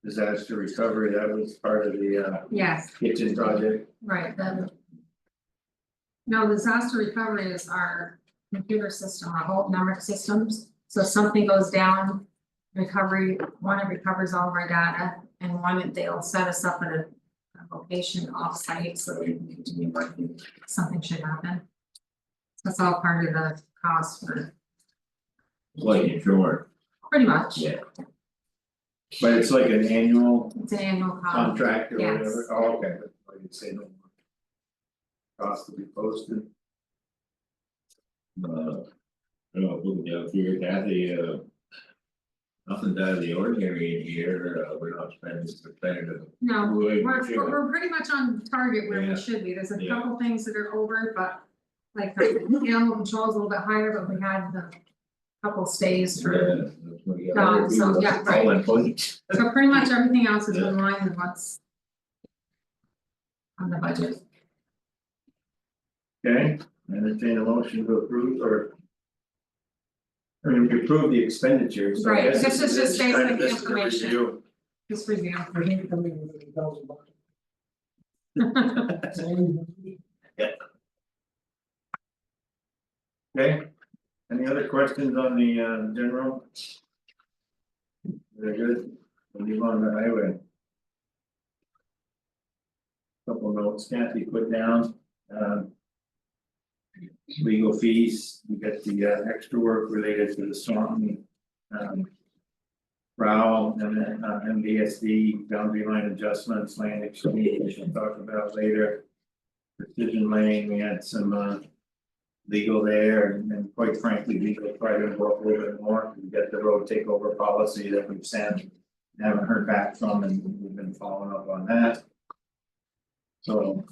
Disaster recovery, that was part of the Yes, kitchen project. right, then. No, disaster recovery is our computer system, our whole number of systems. So if something goes down, recovery, one, it recovers all of our data, and one, they'll set us up at a location off-site so that we can continue working, if something should happen. That's all part of the cost for, Like insurance, pretty much, yeah. But it's like an annual it's an annual cost. contract or yes. whatever, oh, okay, but like you say, no. Cost to be posted. I don't know, looking down here, Kathy, nothing out of the ordinary in here, we're not spending competitive. No, way we we're should. we're pretty much on target where Yeah. we should be, there's a Yeah. couple things that are over, but. Like the animal control is a little bit higher, but we had the couple stays for, Yeah, that's what you got Done, other so, people yeah, that's all in point. so pretty much everything else is Yeah. in line with what's. On the budget. Okay, entertain a motion to approve or. I mean, we approve the expenditures, so I Right, guess this is just kind basic of this is a information. review. Just review. I think coming with $1,000. That's all we want. Okay, any other questions on the general? Very good, we'll move on to the highway. Couple notes Kathy put down, legal fees, we got the extra work related to the Swanton. Prowl and then MBSD boundary line adjustments, land exchange, we'll talk about later. Precision lane, we had some legal there and quite frankly, legal probably gonna go up a little bit more. We got the road takeover policy that we've sent. Haven't heard back from and we've been following up on that. So.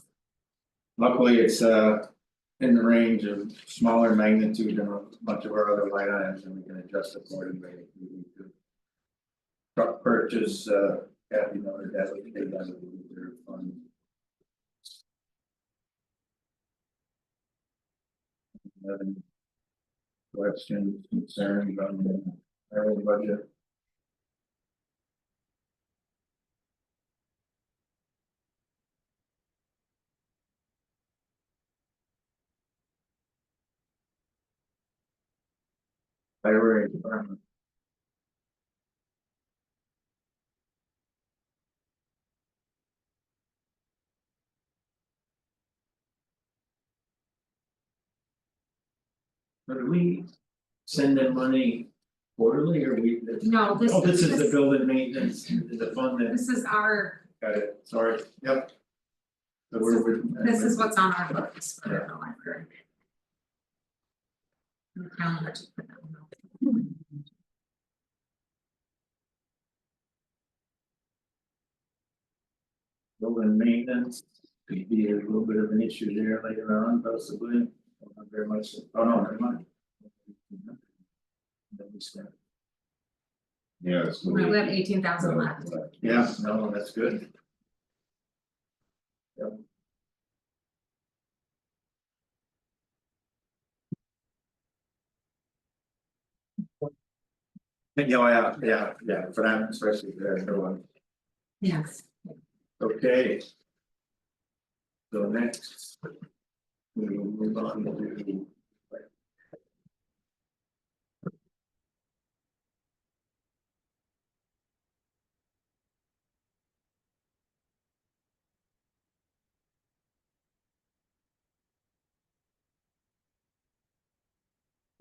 Luckily, it's in the range of smaller magnitude than a bunch of our other line items and we can adjust accordingly if we need to. Truck purchase, Kathy noted that we paid out of the reserve fund. Any questions, concerns on the highway budget? Highway department. So do we send them money quarterly or we? No, this Oh, this is is the building maintenance, the fund that, This is our, got it, sorry, yep. So we're. this is what's on our books for the library. And the calendar to put that on. Building maintenance, could be a little bit of an issue there later on possibly, not very much, oh no, never mind. Then we spent. Yeah, it's. We have 18,000 left. Yeah, no, that's good. Yep. Yeah, for that, especially there, no one, Yes. okay. So next. We will move on to.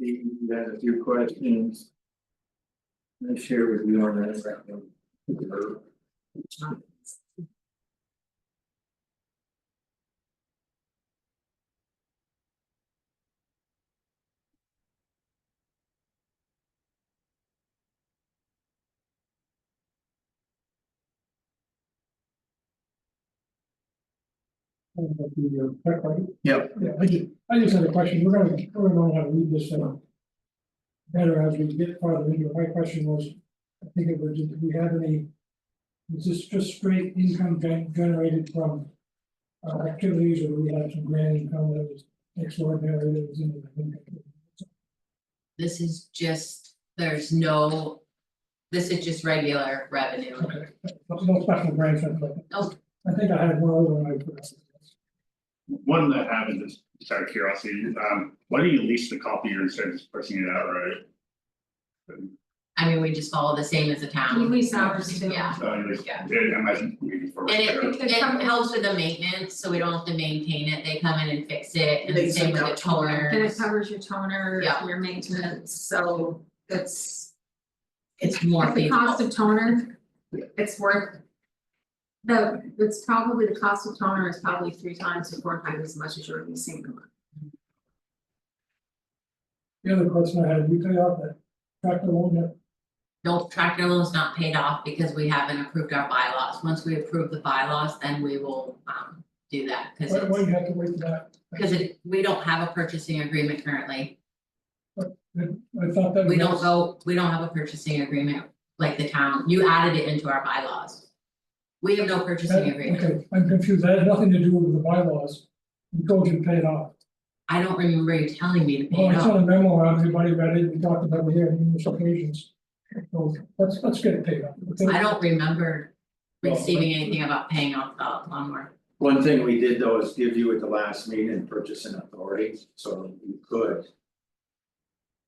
You had a few questions. Let me share with you on that. Yep. Yeah, I just had a question, we're gonna learn how to read this better as we get farther into it. My question was, I think it was, do we have any? Is this just straight income generated from activities, or do we have some grant income that was extraordinary that was in the income? This is just, there's no, this is just regular revenue. Okay, no special grants, something like that. Nope. I think I had one other one I forgot. One that I have is just out of curiosity, why do you lease the copier instead of just pushing it out, right? I mean, we just follow the same as the town. We lease ours too. Yeah, Yeah, Yeah. I imagine maybe for. and it helps with the maintenance, so we don't have to maintain it, they come in and fix it, and They same with the take out toner. And it toners. covers your toner, Yeah. your maintenance, so it's. It's more The feasible. cost of toner, it's worth. It's probably the cost of toner is probably 3 times to 4 times as much as you're leasing them. The other question I had, we pay off that tractor loan yet? No, tractor loan's not paid off because we haven't approved our bylaws, once we approve the bylaws, then we will do that, cause Why do it's, you have to wait for that? cause we don't have a purchasing agreement currently. I thought that was. We don't have a purchasing agreement like the town, you added it into our bylaws. We have no purchasing agreement, Okay, I'm confused, that had nothing to do with the bylaws. We told you to pay it off. I don't remember you telling me to pay Well, it I off. saw a memo around, everybody read it, we talked about it here on numerous occasions. So let's get it paid off. okay? I don't remember receiving anything about paying off the lawnmower. One thing we did though is give you at the last meeting purchasing authority, so you could.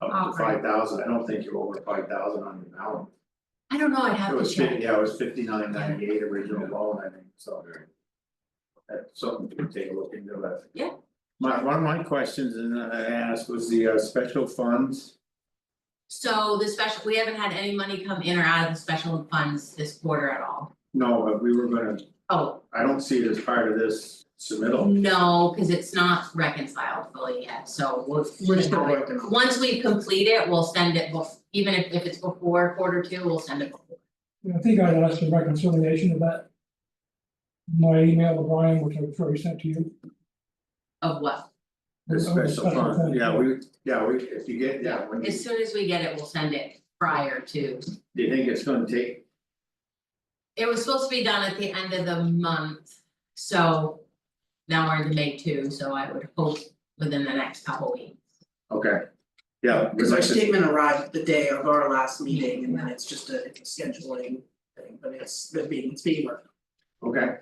Up to Okay. 5,000, I don't think you're over 5,000 on your balance. I don't know, I'd It have to was check. 50, yeah, it was 59.98 original loan, I think, so. That's something to take a look into that. Yeah. One of my questions and I asked was the special funds. So the special, we haven't had any money come in or out of the special funds this quarter at all. No, but we were gonna, Oh, I don't see it as part of this submittal. no, cause it's not reconciled fully yet, so We're still working on it. once we complete it, we'll send it even if it's before Q2, we'll send it before. I think I asked for reconciliation of that. My email to Brian, which I'm sure he sent to you. Of what? The special fund, yeah, if you get, yeah, when you, As soon as we get it, we'll send it prior to. do you think it's gonna take, It was supposed to be done at the end of the month, so. Now we're into May 2, so I would hope within the next couple weeks. okay. Yeah. Because our statement arrived the day of our last meeting and then it's just it's a scheduling thing, but it's being worked. Okay,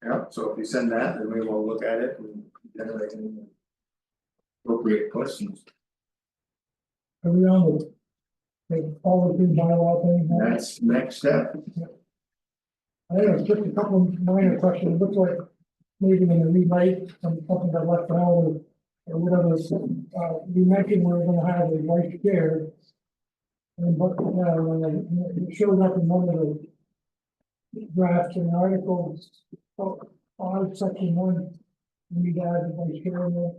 yeah, so if you send that, then we will look at it and generate any appropriate questions. Are we on the all the big bylaw thing? That's next step. I have just a couple of minor questions, it looks like maybe in the rewrite, something that left out or whatever, you mentioned we're gonna have a vice chair. And but, when it showed up in one of the drafts in Article 5, Section 1, we need to add the vice chair in there.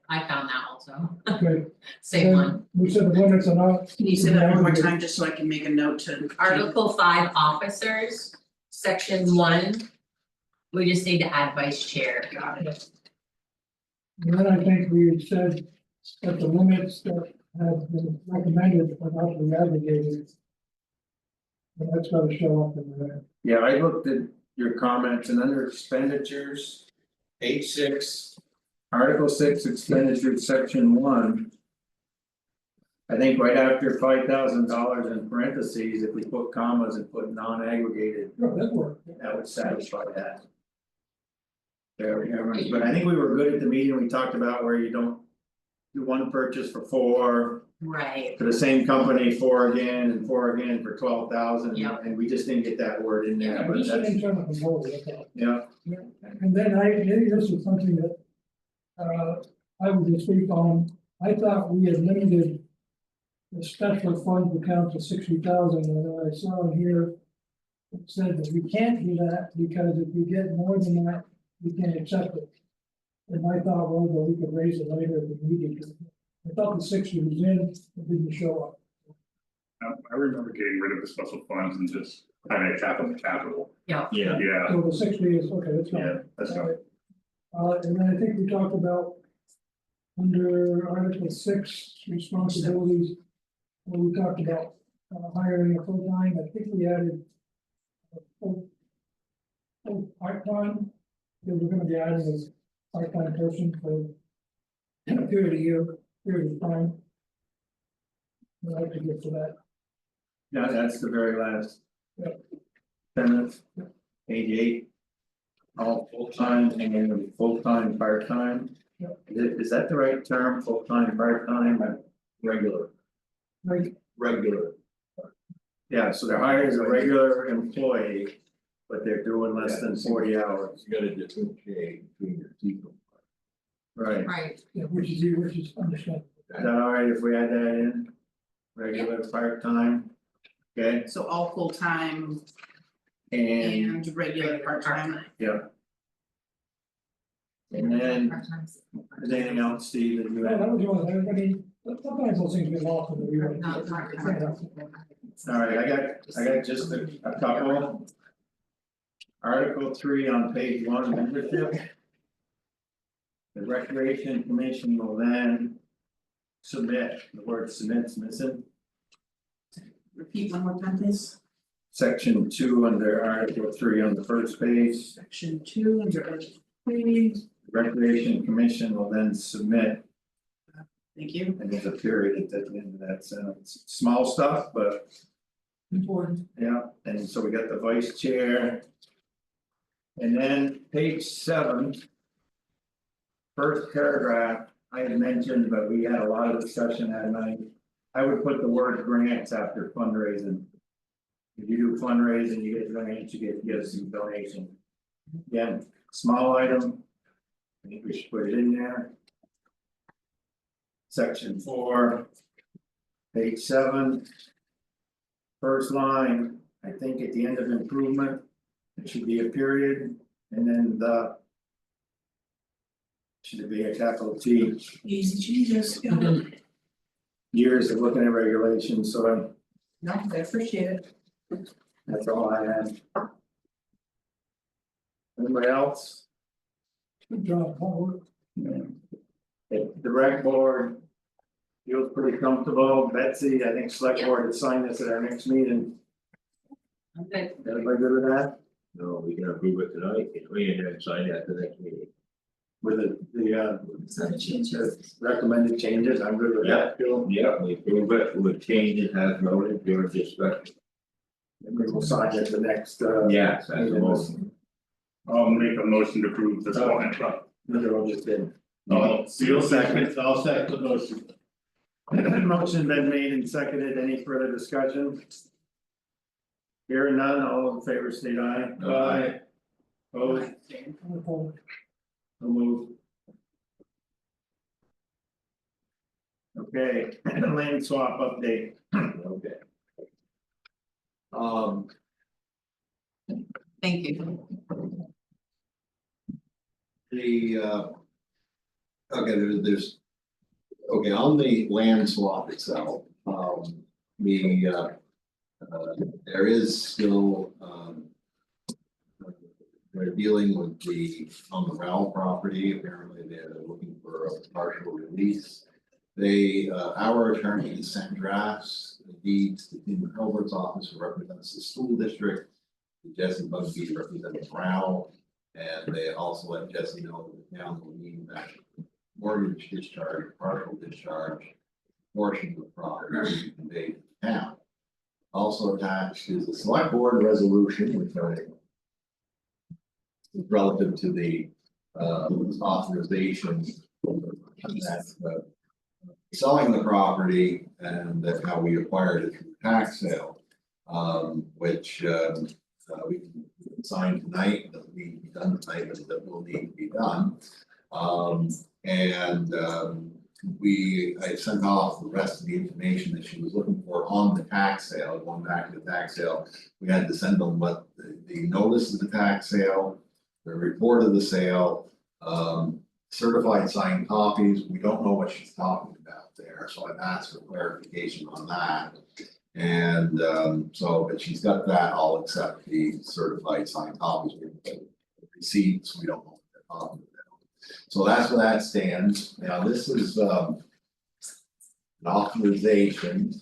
I found that also, Okay. same Then one. We said the limits are not. Can you say that one more time, just so I can make a note to? Article 5 officers, section 1. We just need to add vice chair. Got it. And then I think we had said that the limits that have been recommended are not to be aggregated. And that's gotta show up in there. Yeah, I looked at your comments and under expenditures, page 6. Article 6 expenditures, section 1. I think right after $5,000 in parentheses, if we put commas and put non-aggregated, No, that worked. that would satisfy that. There we go, but I think we were good at the meeting, we talked about where you don't. Do one purchase for 4, Right, to the same company, 4 again and 4 again for 12,000, Yeah. and we just didn't get that word in there, but Just an that's, internal control, that's all. yeah. And then maybe this is something that. I would just speak on, I thought we had limited. The special fund account to 60,000, and I saw here. It said that we can't do that because if we get more than that, we can't accept it. And my thought was that we could raise it later if we needed to. I thought the 60 was in, it didn't show up. I remember getting rid of the special funds and just having a cap on the capital. yeah, Yeah. Yeah, So the 60 is, okay, that's fine. yeah, that's not. And then I think we talked about. Under Article 6, responsibilities. Where we talked about hiring a full-time, I think we added. Full part-time, because we're gonna be adding a part-time person for. A period of year, period of time. I'd like to get to that. Yeah, that's the very last. Yep. Sentence, page 8. all full-time and then full-time, part-time. Is that the right term, full-time, part-time, or regular? Regular. Yeah, so they're hired as a regular employee, but they're doing less than 40 hours. You gotta differentiate between your people. Right, Right, Yeah, which is understandable. is that all right if we add that in? Regular, part-time, okay, So all full-time and, and regular part-time. yeah. And then, part-time. is there anything else, Steve, that you Yeah, have? that was the only thing, I mean, sometimes those things get lost in the rewrite. Not part-time. Alright, I got just a couple. Article 3 on page 1, membership. The Recreation Commission will then submit, the word submit's missing, Repeat one more time, please. section 2 under article 3 on the first page. Section 2 under Article 3. The Recreation Commission will then submit, Thank you. and there's a period at the end of that sentence, small stuff, but Important. yeah, and so we got the vice chair. And then page 7. First paragraph, I had mentioned, but we had a lot of discussion that night. I would put the word grants after fundraising. If you do fundraising, you get grants, you get some donation. Again, small item. I think we should put it in there. Section 4. Page 7. First line, I think at the end of improvement, it should be a period, and then the. Should be a capital T, Easy changes. Yeah. years of looking at regulations, so No, I appreciate it. that's all I had. Anybody else? Good job, hard work. The rec board. Feels pretty comfortable, Betsy, I think select board would sign this at our next meeting, I'm good. everybody good with that? No, we can approve it tonight, we can then sign at the next meeting. With So the changes. recommended changes, I'm good with that, Bill. Yeah, we approve it with changes as noted during discussion. And we will sign it the next Yes, as a motion. I'll make a motion to approve this one. Literal just did. Seal second, I'll second the motion. Motion been made and seconded, any further discussion? Hearing none, all in favor state aye. Aye. Opposed, Wonderful. so moved. Okay, land swap update. Okay. Thank you. Okay, there's. Okay, on the land swap itself, there is still, they're dealing with on the Rowell property, apparently they're looking for a partial release. Our attorney sent drafts, deeds to Tim Hilbert's office, who represents the school district. Jesse Bugby represents Rowell, and they also let Jesse know that the town will need that mortgage discharge, partial discharge, portion of the property to be conveyed to the town. Also attached is the select board resolution, which relative to the authorization that selling the property and that how we acquired it through tax sale, which we can sign tonight, that we need to be done tonight, but that will need to be done. I sent off the rest of the information that she was looking for on the tax sale, going back to the tax sale. We had to send them what the notice of the tax sale, the report of the sale, certified signed copies. We don't know what she's talking about there, so I've asked for clarification on that. And but she's got that all except the certified signed copies, the receipts, we don't know what they're talking about. So that's where that stands. Now, this is an authorization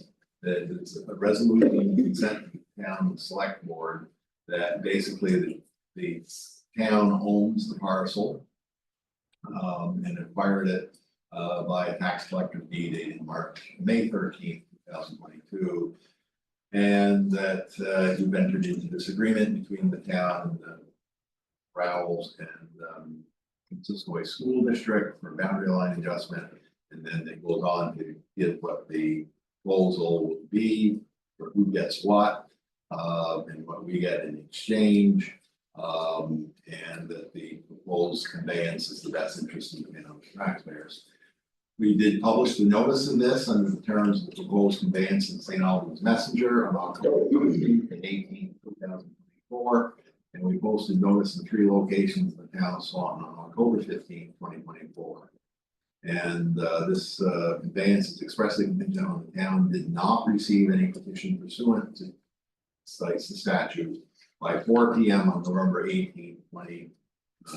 that is a resolution sent to the town select board that basically the town owns the parcel. And acquired it by a tax collector deed dated May 13th, 2022. And that you've entered into this agreement between the town and the Rowell's and Cisco School District for boundary line adjustment. And then it goes on to give what the proposal would be for who gets what, and what we get in exchange. And that the proposed conveyance is the best interest of the taxpayers. We did publish the notice of this under the terms of the proposed conveyance in St. Albans Messenger on October 15th and 18th, 2024. And we posted notice in 3 locations in the town of Swanton on October 15th, 2024. And this conveyance is expressly contingent on the town did not receive any petition pursuant to cites the statute by 4 p.m. on November 18th, I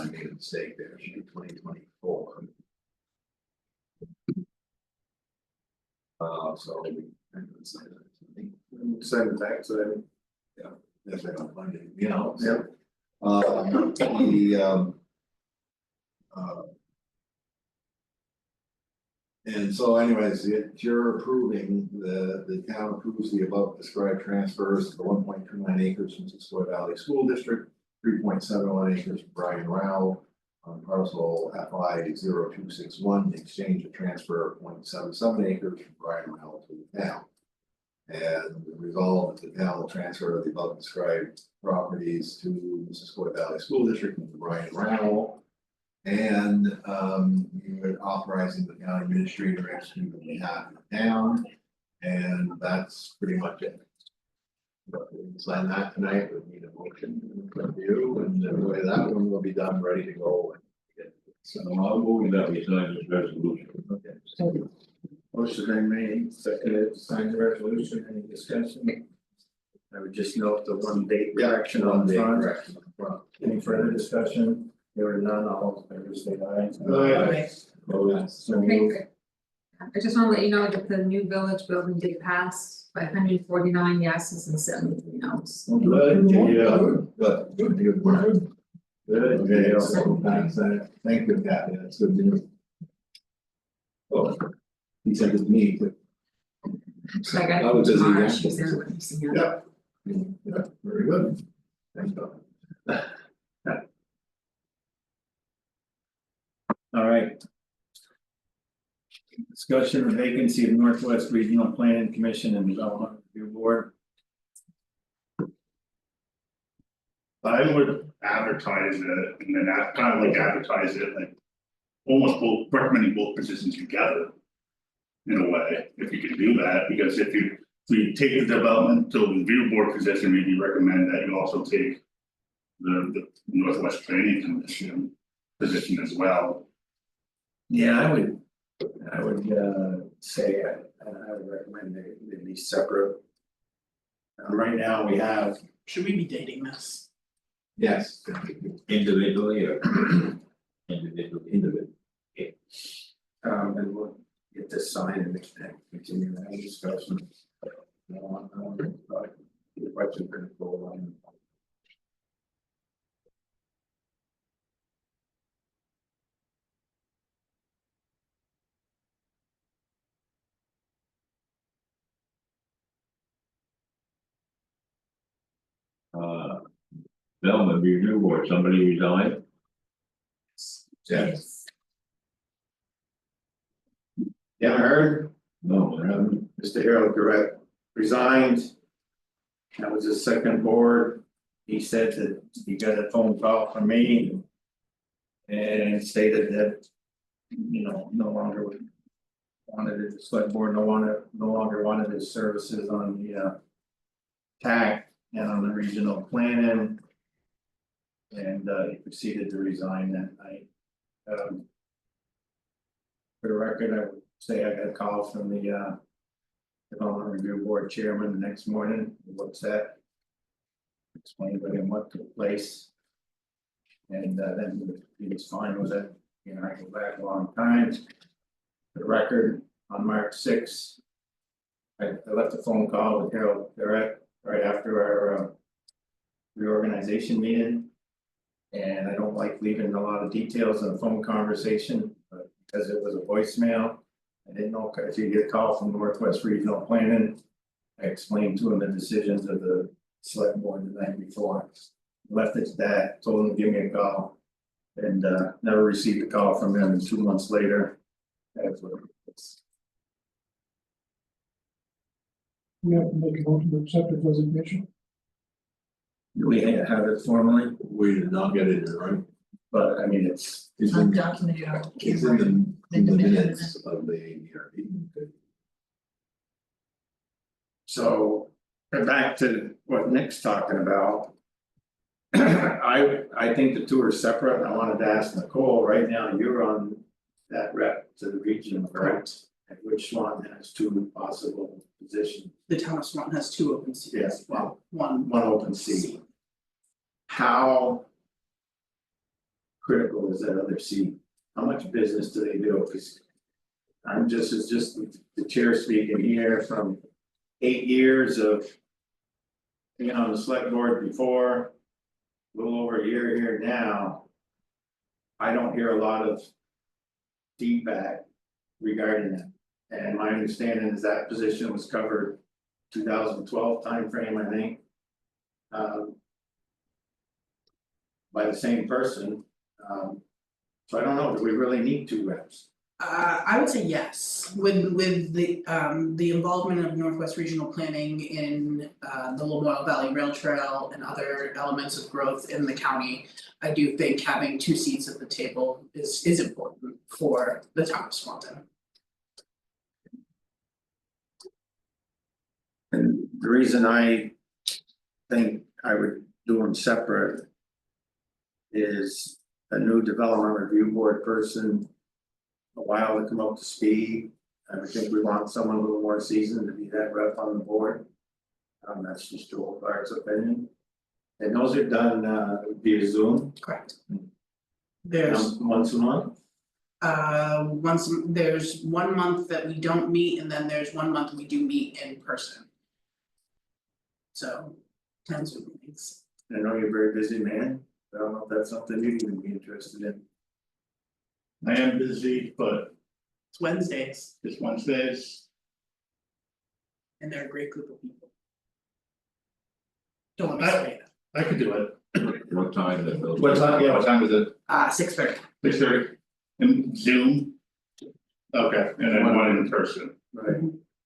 made a mistake there, it should be 2024. So I can say that. Send it back to them. Yeah, if they don't find it, you know. Yep. And so anyways, you're approving, the town approves the above described transfers of the 1.29 acres from Cisco Valley School District, 3.71 acres from Brian Rao on parcel FI 0261, in exchange of transfer of 0.77 acres from Brian Rao to the town. And resolved that the town will transfer the above described properties to the Cisco Valley School District and to Brian Rao. And you're authorizing the town administrator to execute on behalf of the town. And that's pretty much it. But we can sign that tonight, we need a motion from you, and the way that one will be done, ready to go. So I'll move that we sign this resolution. Okay. Motion been made, seconded, sign the resolution, any discussion? I would just note the one date correction on the front. Any further discussion? There were none, all in favor, say aye. Aye. Opposed, so Okay, moved. good. I just want to let you know that the new village building did pass by 149 yeses and 73 noes. Good, yeah. Good work. Good, okay, also, thank you, Kathy, that's good news. Oh, he sent it to me, but. So I got I was it busy, tomorrow, yeah. she's there witnessing it. Yeah. Yeah, very good. Thanks, Doc. All right. Discussion of vacancy of Northwest Regional Planning Commission and Development Review Board. I would advertise it and then kind of like advertise it like almost both recommending both positions together. In a way, if you could do that, because if we take the developmental review board position, maybe recommend that you also take. The Northwest Planning Commission position as well. Yeah, I would say I would recommend they be separate. Right now, we have. Should we be dating this? Yes. Individually or? Individually. And we'll get this signed and continue that discussion. No, the question for the full line. Development Review Board, somebody resigned? Yes. You haven't heard? No, I haven't. Mr. Harold Garrett resigned. That was his second board. He said that he got a phone call from me. And stated that, no longer wanted the select board, no longer wanted his services on the TAC and on the regional planning. And he proceeded to resign that night. For the record, I would say I got a call from the Development Review Board Chairman the next morning, what's that? Explained to him what took place. And then he was fine with it, I go back a long time. For the record, on March 6th. I left a phone call with Harold Garrett right after our reorganization meeting. And I don't like leaving a lot of details in a phone conversation, but because it was a voicemail. I didn't know if you get a call from Northwest Regional Planning. I explained to him the decisions of the select board the night before. Left it at that, told him to give me a call. And never received a call from him, and 2 months later. That's what it's. We have to make a motion to accept his resignation. We have it formally, We did not get it, right? but I mean, it's It's in, Undocumented or. it's in the minutes of the ADRB. so. Back to what Nick's talking about. I think the two are separate. I wanted to ask Nicole, right now, you're on that rep to the region, correct? And which one has two possible positions, The town of Swanton has 2 open seats, Yes. well, one. one open seat. How critical is that other seat? How much business do they do? Cause it's just the chair speaking here from 8 years of being on the select board before, a little over a year here now. I don't hear a lot of feedback regarding it. And my understanding is that position was covered 2012 timeframe, I think. By the same person, so I don't know, do we really need 2 reps? I would say yes, with the involvement of Northwest Regional Planning in the Lamoille Valley Rail Trail and other elements of growth in the county. I do think having 2 seats at the table is important for the town of Swanton. And the reason I think I would do them separate is a new development review board person. A while to come up to speed. I would think we want someone a little more seasoned to be that rep on the board. That's just Joel Clark's opinion. And those are done via Zoom. Correct. There's Once a month. there's 1 month that we don't meet, and then there's 1 month we do meet in person. So, 10 Zoom meetings. I know you're a very busy man. I don't know if that's something you'd even be interested in. I am busy, but It's Wednesdays, it's Wednesdays, and they're a great group of people. Don't want to say I could do it. What time that those? What time, yeah, what time is it? that. 6:30. 6:30, in Zoom? Okay, and then one in person. Right.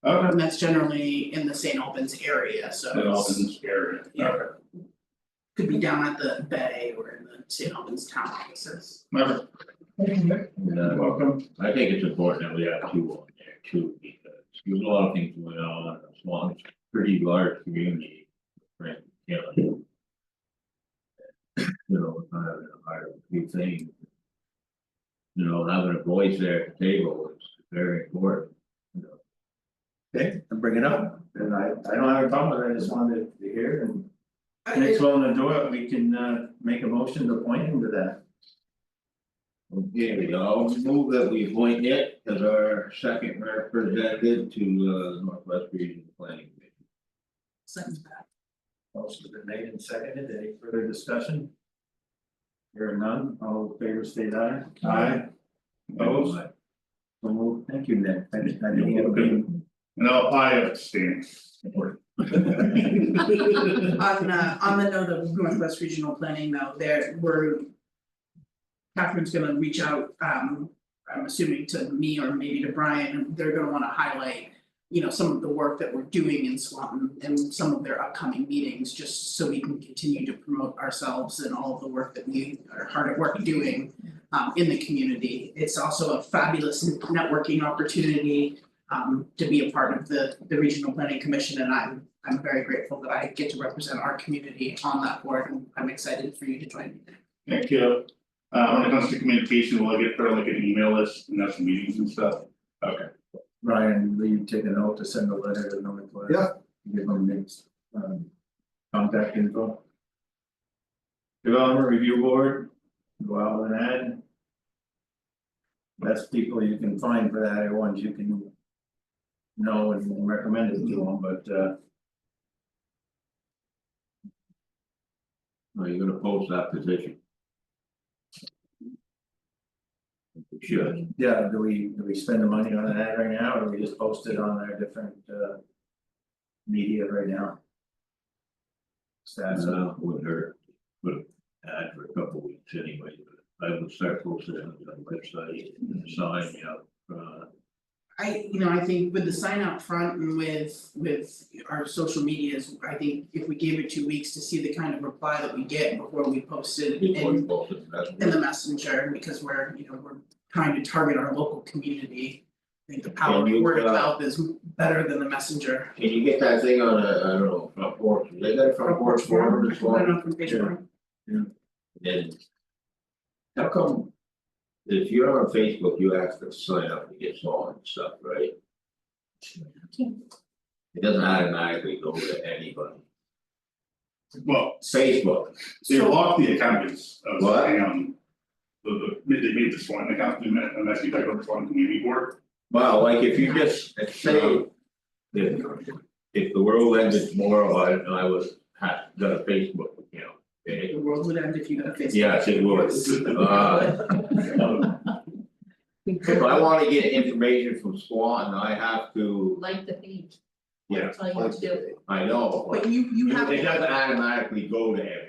Okay. And that's generally in the St. Albans area, so That all it's- in this area, Yeah. okay, could be down at the Bay or in the St. Albans town offices. never, Thank you, Nick. welcome. I think it's important that we have 2 on there too, because there's a lot of things going on, Swan's pretty large community. Right, yeah. You know, kind of a hard few things. You know, having a voice there at the table is very important, you know. Okay, and bring it up. And I don't have a problem with it. I just wanted to hear and. Nick's willing to do it. We can make a motion to appoint him to that. Okay, I'll move that we appoint Nick as our second representative to Northwest Regional Planning Commission. Second that. Motion's been made and seconded. Any further discussion? Hearing none, all in favor, state aye. Aye. Opposed? So moved. Thank you, Nick. I didn't get a big. No, I abstain. On the note of Northwest Regional Planning though, Catherine's gonna reach out, I'm assuming to me or maybe to Brian, they're gonna wanna highlight. Some of the work that we're doing in Swanton and some of their upcoming meetings, just so we can continue to promote ourselves and all of the work that we are hard at work doing. In the community, it's also a fabulous networking opportunity. To be a part of the Regional Planning Commission, and I'm very grateful that I get to represent our community on that board, and I'm excited for you to join me. Thank you. When it comes to communication, will I get put on like an email list and have some meetings and stuff? Okay. Brian, will you take a note to send a letter to Northwest? Yeah. Give them Nick's contact info. Development Review Board, go out with an ad. Best people you can find for that are ones you can know and recommend it to them, but Are you gonna post that position? Should. yeah, do we spend the money on an ad right now, or do we just post it on our different media right now? Stats, Would hurt. put an ad for a couple weeks anyway, but I would start posting it on the website and the sign, I think with the sign up front and with our social medias, I think if we gave it 2 weeks to see the kind of reply that we get before we post it Before you in post it, that's. the messenger, because we're trying to target our local community. I think the power And of you, word of mouth is better than the messenger. Can you get that thing on a, I don't know, front porch, they got a front porch forum as well? I don't know from Facebook. And how come? If you're on Facebook, you have to sign up to get on and stuff, right? It doesn't automatically go to anybody. Well, Facebook, so you lock the accountants of What? they made the Swanton account, unless you type up Swanton Community Board. well, like if you just, say. If the world ended tomorrow, I was, got a Facebook account, okay? The world would end if you got a Facebook. Yes, it would. If I wanna get information from Swanton, I have to, Like the page. yeah, That's all you have to do. I know, But but you have it to, doesn't automatically go to everybody.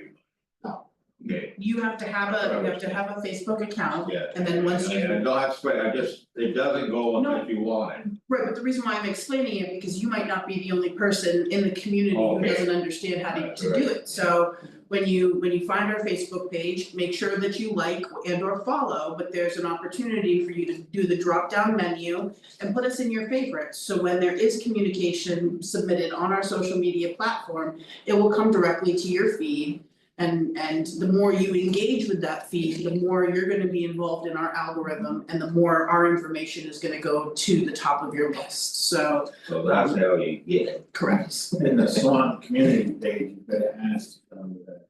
Okay, you have to have a Facebook account, yeah. and then once you. I don't have to, I just, it doesn't go No. unless you want it. Right, but the reason why I'm explaining it, because you might not be the only person in the community who Okay. doesn't understand how to do it, so. When you find our Facebook page, make sure that you like and or follow, but there's an opportunity for you to do the drop down menu. And put us in your favorites, so when there is communication submitted on our social media platform, it will come directly to your feed. And the more you engage with that feed, the more you're gonna be involved in our algorithm, and the more our information is gonna go to the top of your list, so. So that's how you get it. Correct. In the Swanton community page, you better ask that.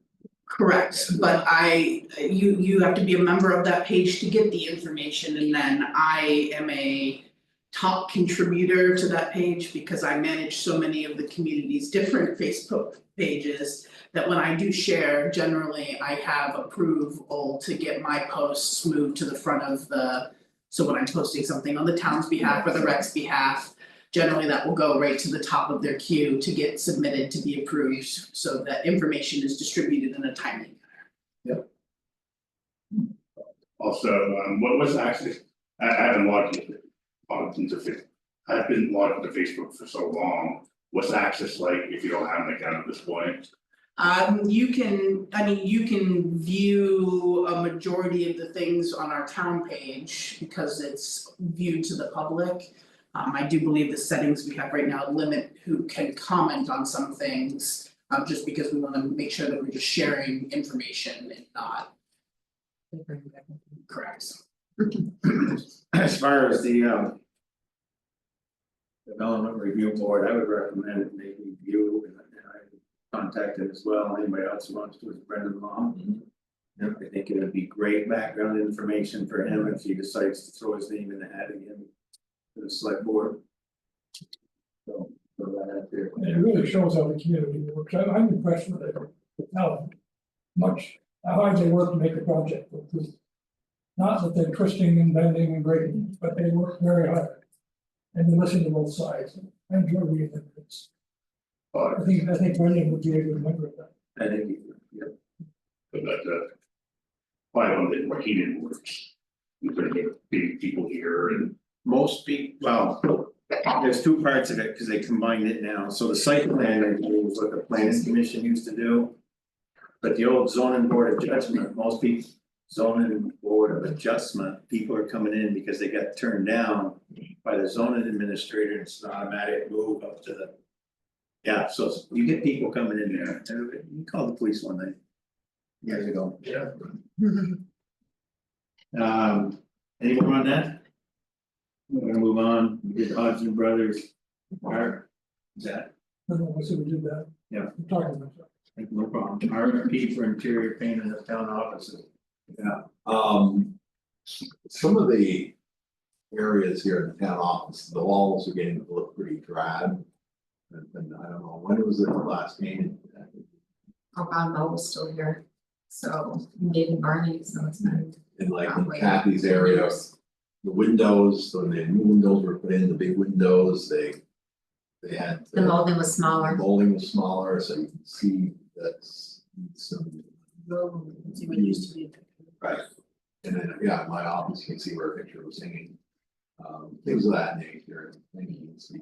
Correct, but you have to be a member of that page to get the information, and then I am a top contributor to that page because I manage so many of the community's different Facebook pages. That when I do share, generally I have approval to get my posts moved to the front of so when I'm posting something on the town's behalf or the rec's behalf. Generally, that will go right to the top of their queue to get submitted to be approved, so that information is distributed in a timely manner. Also, what was actually, I haven't logged into Facebook. I've been logged into Facebook for so long, what's access like if you don't have an account at this point? You can view a majority of the things on our town page because it's viewed to the public. I do believe the settings we have right now limit who can comment on some things, just because we wanna make sure that we're just sharing information and not. Correct. As far as the development review board, I would recommend maybe you and I contacted as well, anybody else who wants to, with Brendan Long. I think it would be great background information for him if he decides to throw his name in the hat again to the select board. So, throw that out there. And it really shows how the community works. I'm impressed with it, how hard they work to make a project. Not that they're twisting and bending and breaking, but they work very hard. And they listen to both sides. I enjoy reading it. I think Brendan would be a good member of that. I think, yeah. But probably one that where he didn't work. We're gonna get big people here and Most people, well, there's two parts of it, cause they combined it now, so the site plan review is what the planning commission used to do. But the old zoning board of adjustment, most people, zoning board of adjustment, people are coming in because they got turned down by the zoning administrator, it's an automatic move up to the. Yeah, so you get people coming in there, you call the police one night. Years ago. Yeah. Any more on that? We're gonna move on, we did Hodgson Brothers, Art, is that, I don't know, I said we did that. Yeah. I'm talking about that. no problem, RFP for interior paint in the town offices. Yeah, Some of the areas here in the town office, the walls are getting to look pretty drab. And I don't know, when was it last painted? Oh, God, Mel was still here, so maybe Barney, so it's been. In like in Probably Kathy's area, the windows, when the new windows were put in, the big windows, they had. The molding was The smaller. molding was smaller, so you can see that's some room, see what used to be. Right. And then, yeah, my office, you can see where a picture was hanging. Things of that nature, maybe you can see.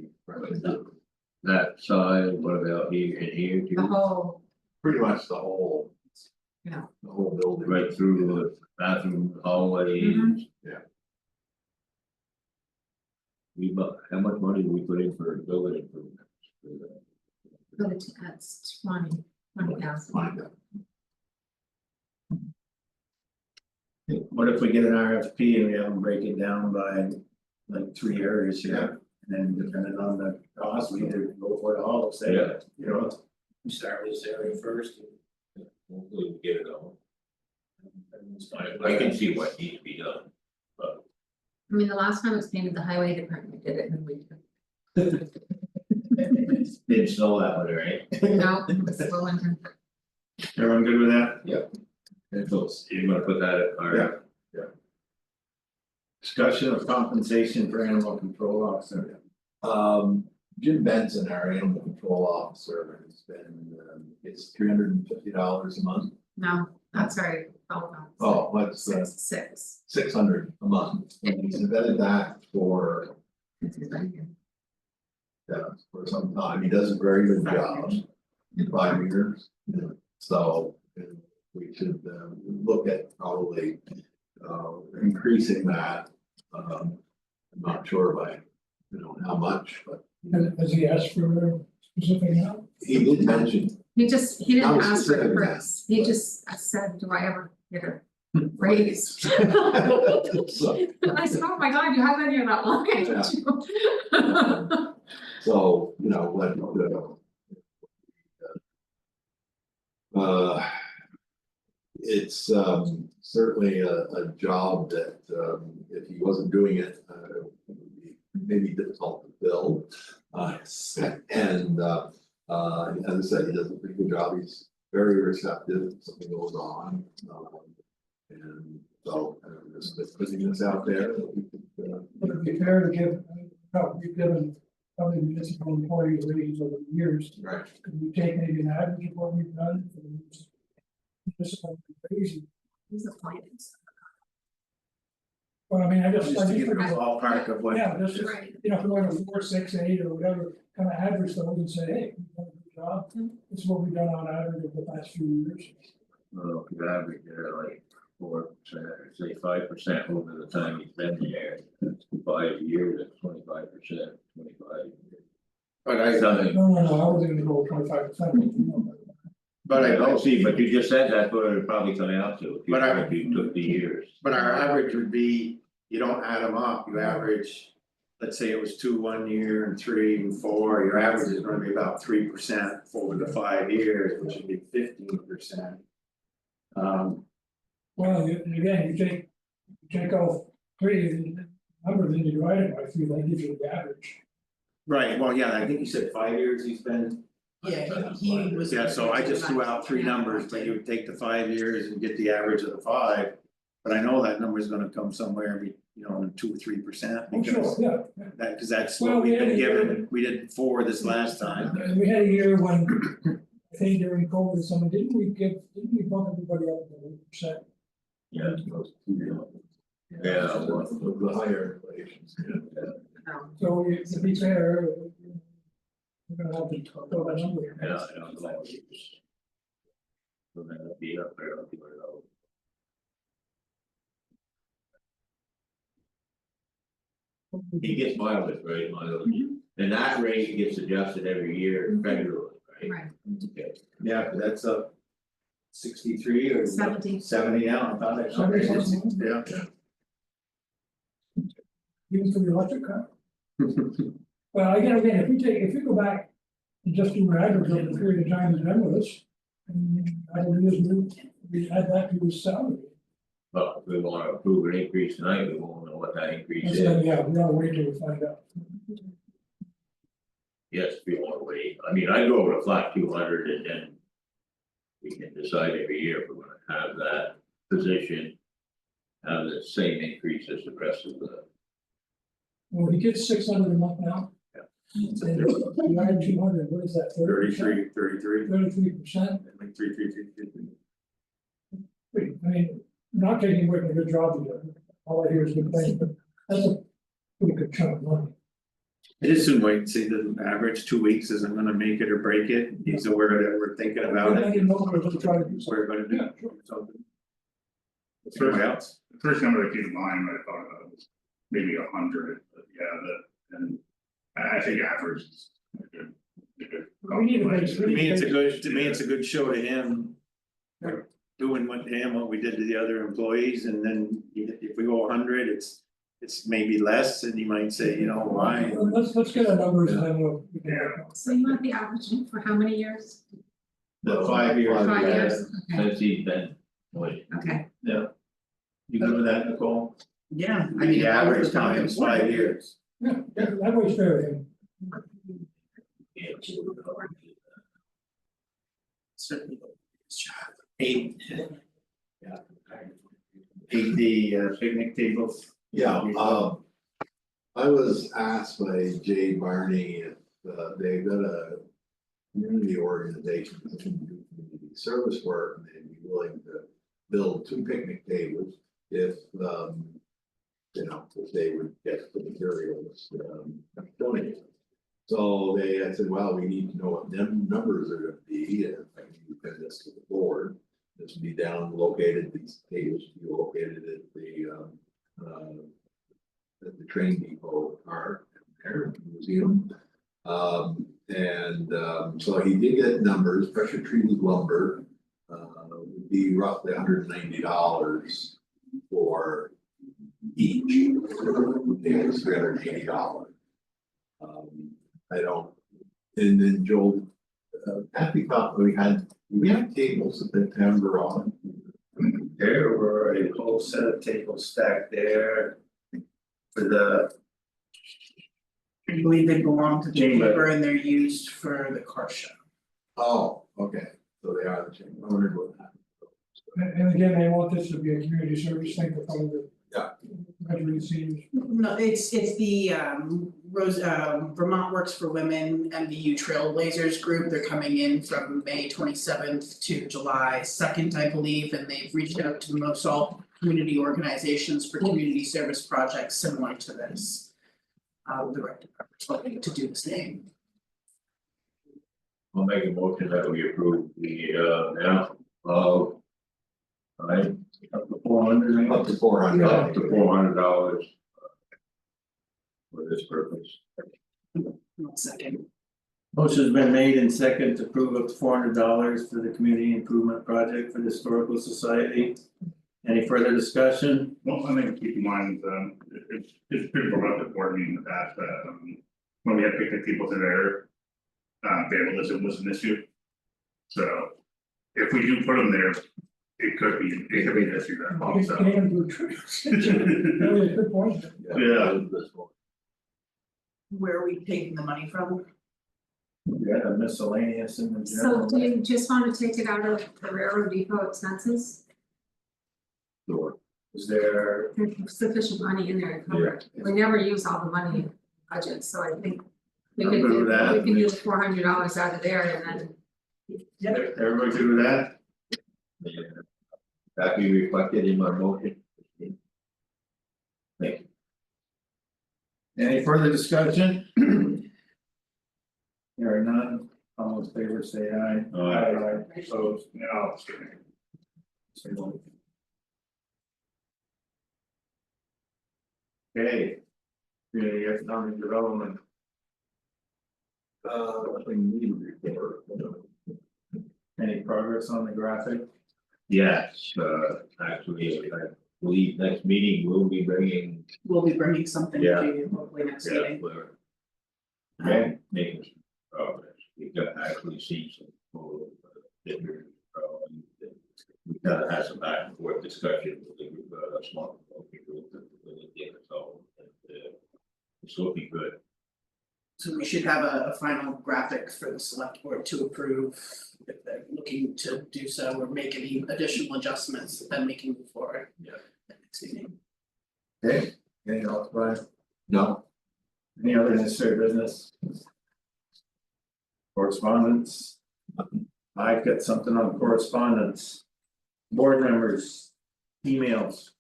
That side, what about here and here The too? whole, Pretty much the whole. Yeah. The whole building. Right through the bathroom, hallway. Mhm. Yeah. How much money do we put in for building improvements? but it's 20,000. Fine. What if we get an RFP and we have them break it down by like 3 areas here? And then depending on the cost, we either go for it all, or say, Yeah. you know, we start with this area first. Hopefully we get it all. I can see what needs to be done. I mean, the last time it was painted, the highway department did it in the winter. Didn't snow that one, right? No, it was the winter. Everyone good with that? You're gonna put that at our. Discussion of compensation for animal control officer. Jim Benson, our animal control officer, has been, it's $350 a month. No, that's right. Oh, no. Oh, what's the Six. 600 a month, and he's vetted that for some time, he does a very good job. 5 years, so we should look at probably increasing that. I'm not sure by, how much, but Has he asked for a specific amount? he did mention. He didn't Not ask for specific the amount. price. He just said, do I ever get a raise? So, I said, oh my God, you haven't been here that long. haven't you?" so, it's certainly a job that if he wasn't doing it, it would be maybe difficult to fill. And as I said, he does a pretty good job, he's very receptive, if something goes on. And so, just putting this out there. That we could, Would it be fair to give, we've given other municipal employees raises over the years. Right. Could we take maybe an average of what we've done for the municipal employees? He's a plant. Well, I mean, I just. Just to give a think- ballpark of what. Yeah, just, Right. if we went to 4, 6, 8 or whatever, kind of average those and say, hey, we've done a good job. This is what we've done on average over the past few years. Well, if you average there like 4%, or say 5% over the time he's been there, 5 years, that's 25%, 25. But I, No, I wasn't gonna go 25%. but I don't see, but you just said that's what it'd probably come out to, if you But I- if you took the years. But our average would be, you don't add them up, you average, let's say it was 2 1 year and 3 and 4, your average is gonna be about 3% over the 5 years, which would be 15%. Well, again, you take off 3 and the number, then you divide it by 3, that gives you the average. Right, well, yeah, I think you said 5 years he's been. Yeah, he was. Yeah, so I just threw out 3 numbers, but you would take the 5 years and get the average of the 5. But I know that number is gonna come somewhere, in 2 or 3%, Oh, sure, because yeah. cause that's Well, what we've we been had a given, we did 4 this last time. And we had a year when, I think during COVID or something, didn't we bump everybody up to 1%? Yeah. Yeah, The higher inflations. So to be fair, we're gonna have to throw that number. in. Yeah, I don't know. So then it'd be up there, I'll be like, oh. He gets mileage, right, mileage, and that rate gets adjusted every year federally, right? Right. Okay. Yeah, that's a 63 or 70. 70 now, I thought that. 70 something. Yeah. Even for the electric car. Well, again, if we go back and just do an average over the period of time he's been with us. And I don't use, we add that to his salary. But if we wanna approve an increase tonight, we won't know what that increase And is. so, yeah, we gotta wait till we find out. Yes, if you wanna wait, I mean, I go over to flat 200 and then. We can decide every year if we're gonna have that position. Have the same increase as the rest of the. Well, he gets 600 a month now. Yeah. And you add 200, what is that, 30%? 33. 33%, Like 3. I mean, not taking away from a good job you do, all I hear is good things, but that's a pretty good chunk of money. I just soon wait and see the average 2 weeks isn't gonna make it or break it, he's aware that we're thinking about I it. didn't know we were gonna try to do something. We're gonna do Yeah, sure. something. Sure. Anybody else? The first number that came to mind, when I thought about was maybe 100, but yeah, and I think average is a good. We need to make To me, it's a good show to him. We're doing what to him, what we did to the other employees, and then if we go 100, it's maybe less, and you might say, you know, why? Let's get our numbers and then we can. So you want the average for how many years? The 5 years. 5 years, okay, Since he's been, wait, okay. Yeah. You good with that, Nicole? Yeah, I The mean. average time is 5 years. Yeah, that was fair, yeah. Certainly. 8. Yeah. 8 the picnic tables. Yeah, I was asked by Jay Barney if they've got a community organization that can do community service work, and they'd be willing to build 2 picnic tables if you know, if they would get the materials donated. So I said, well, we need to know what them numbers are gonna be, and I can send this to the board. This would be located, these tables would be located at the train depot park there at the museum. So he did get numbers, pressure treated lumber would be roughly $190 for each. It's $380. I don't, and then Joel, Kathy thought we had tables at the town garage. There were a whole set of tables stacked there. For the, I believe they belong to the Chamber. chamber and they're used for the car show. Oh, okay, so they are the same, I wondered what happened. And again, they want this to be a community service thing for probably the. Yeah. Graduate seniors. No, it's the Vermont Works for Women MVU Trailblazers group, they're coming in from May 27th to July 2nd, I believe, and they've reached out to most all community organizations for community service projects similar to this. The rec department's looking to do the same. I'll make a motion that we approve the now, I, Up to 400. Up to $400. up to $400. For this purpose. 1 second. motion's been made and second to approve up to $400 for the community improvement project for the historical society. Any further discussion? Well, I think keep in mind, it's been brought up at board meeting in the past, that when we had picnic tables there. Vandalism was an issue. So if we do put them there, it could be an issue that also. Damn good trips. Really a good point. Yeah. This one. Where are we taking the money from? Yeah, the miscellaneous in the So general. do you just wanna take it out of the railroad depot expenses? Sure. Is there, There's sufficient money in there to cover it, we never use all the money in budget, so I think. We I'm could good do, with that. we can do the $400 out of there and then, everybody good with that? That be reflected in my motion. Thank you. Any further discussion? Here are none, all in favor say aye. Aye. So, now, Say no. Okay. Community economic development, I need to report. any progress on the graphic? Yes, actually, I believe next meeting we'll be bringing, We'll be bringing something to Yeah. you hopefully next meeting. we're Okay, making some progress. We got actually see some photos of different drawings. We kind of had some back and forth discussion with the group, a small group that really did it, so it's looking good. So we should have a final graphic for the select board to approve if they're looking to do so or make any additional adjustments, then we can move forward. Yeah. Next meeting. okay, anything else, Brian? No, Any other necessary business? Correspondence? I've got something on correspondence. Board members, emails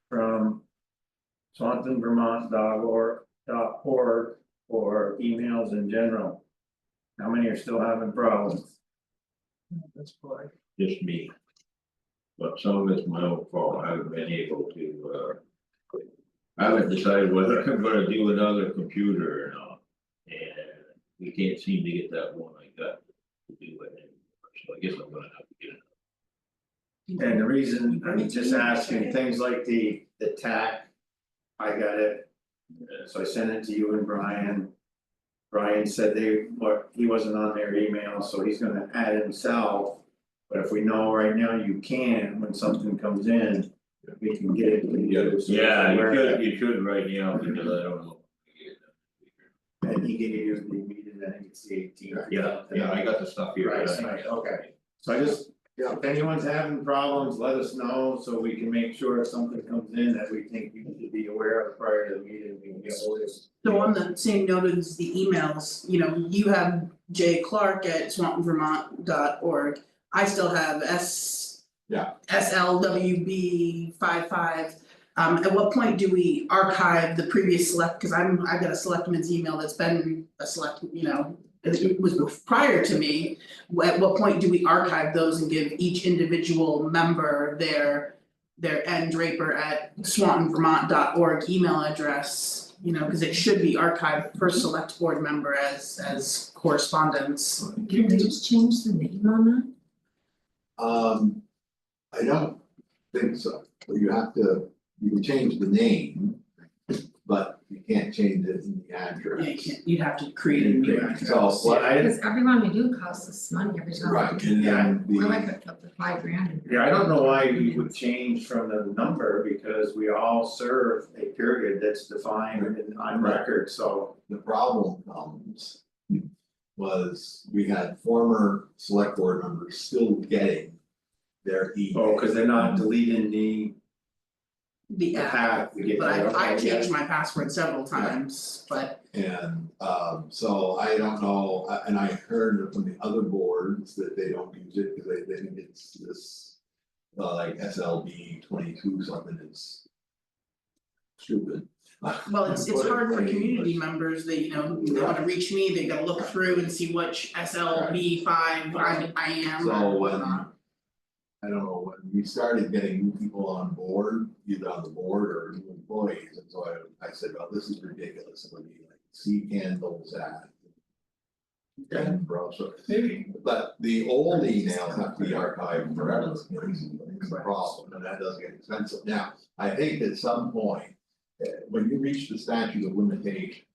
from swantonvermont.org or emails in general. How many are still having problems? That's polite. Just me. But some of it's my own fault, I haven't been able to, I haven't decided whether I'm gonna do another computer or not. And we can't seem to get that one I got to do it anymore, so I guess I'm gonna have to get it. And the reason I'm just asking, things like the TAC. I got it, so I sent it to you and Brian. Brian said he wasn't on their email, so he's gonna add it himself. But if we know right now you can, when something comes in, we can get it to you. So Yeah, where- you should right now, because I don't know. And he gave you the meeting, I think it's the 18th. Yeah, I got the stuff here. Right, okay, so I just, if anyone's having problems, let us know, so we can make sure if something comes in that we think you should be aware of prior to the meeting, we can get hold of it. So on the same note as the emails, you know, you have Jay Clark at swantonvermont.org. I still have SLWB 55. At what point do we archive the previous cause I've got a selectman's email that's been a select, you know, it was prior to me. At what point do we archive those and give each individual member their ndraper@swantonvermont.org email address? You know, cause it should be archived per select board member as correspondence. Can they just change the name on that? I don't think so, but you can change the name. But you can't change it in the address. Yeah, you can't, you'd have to create a new address. So what Because everyone we do costs us money every time. Right, and then We're like the, up to $5,000. Yeah, I don't know why we would change from the number, because we all serve a period that's defined on record, so. the problem comes. Was we had former select board members still getting their email. Oh, cause they're not deleting The the app, path, we get but that, I okay, changed yeah. my password several times, but And so I don't know, and I heard from the other boards that they don't use it because they think it's this. Like SLB 22 something is. Stupid. well, it's Put it hard for plain community English. members, they, you know, they wanna reach me, they gotta look through and see which SLB 5 I am So or when, whatnot. I don't know, when we started getting new people on board, either on the board or new employees, and so I said, well, this is ridiculous, it would be like sea candles at. And bro, so maybe, but the old emails have to be archived forever, is the problem, and that does get expensive. Now, I think at some point, when you reach the statute of limitations,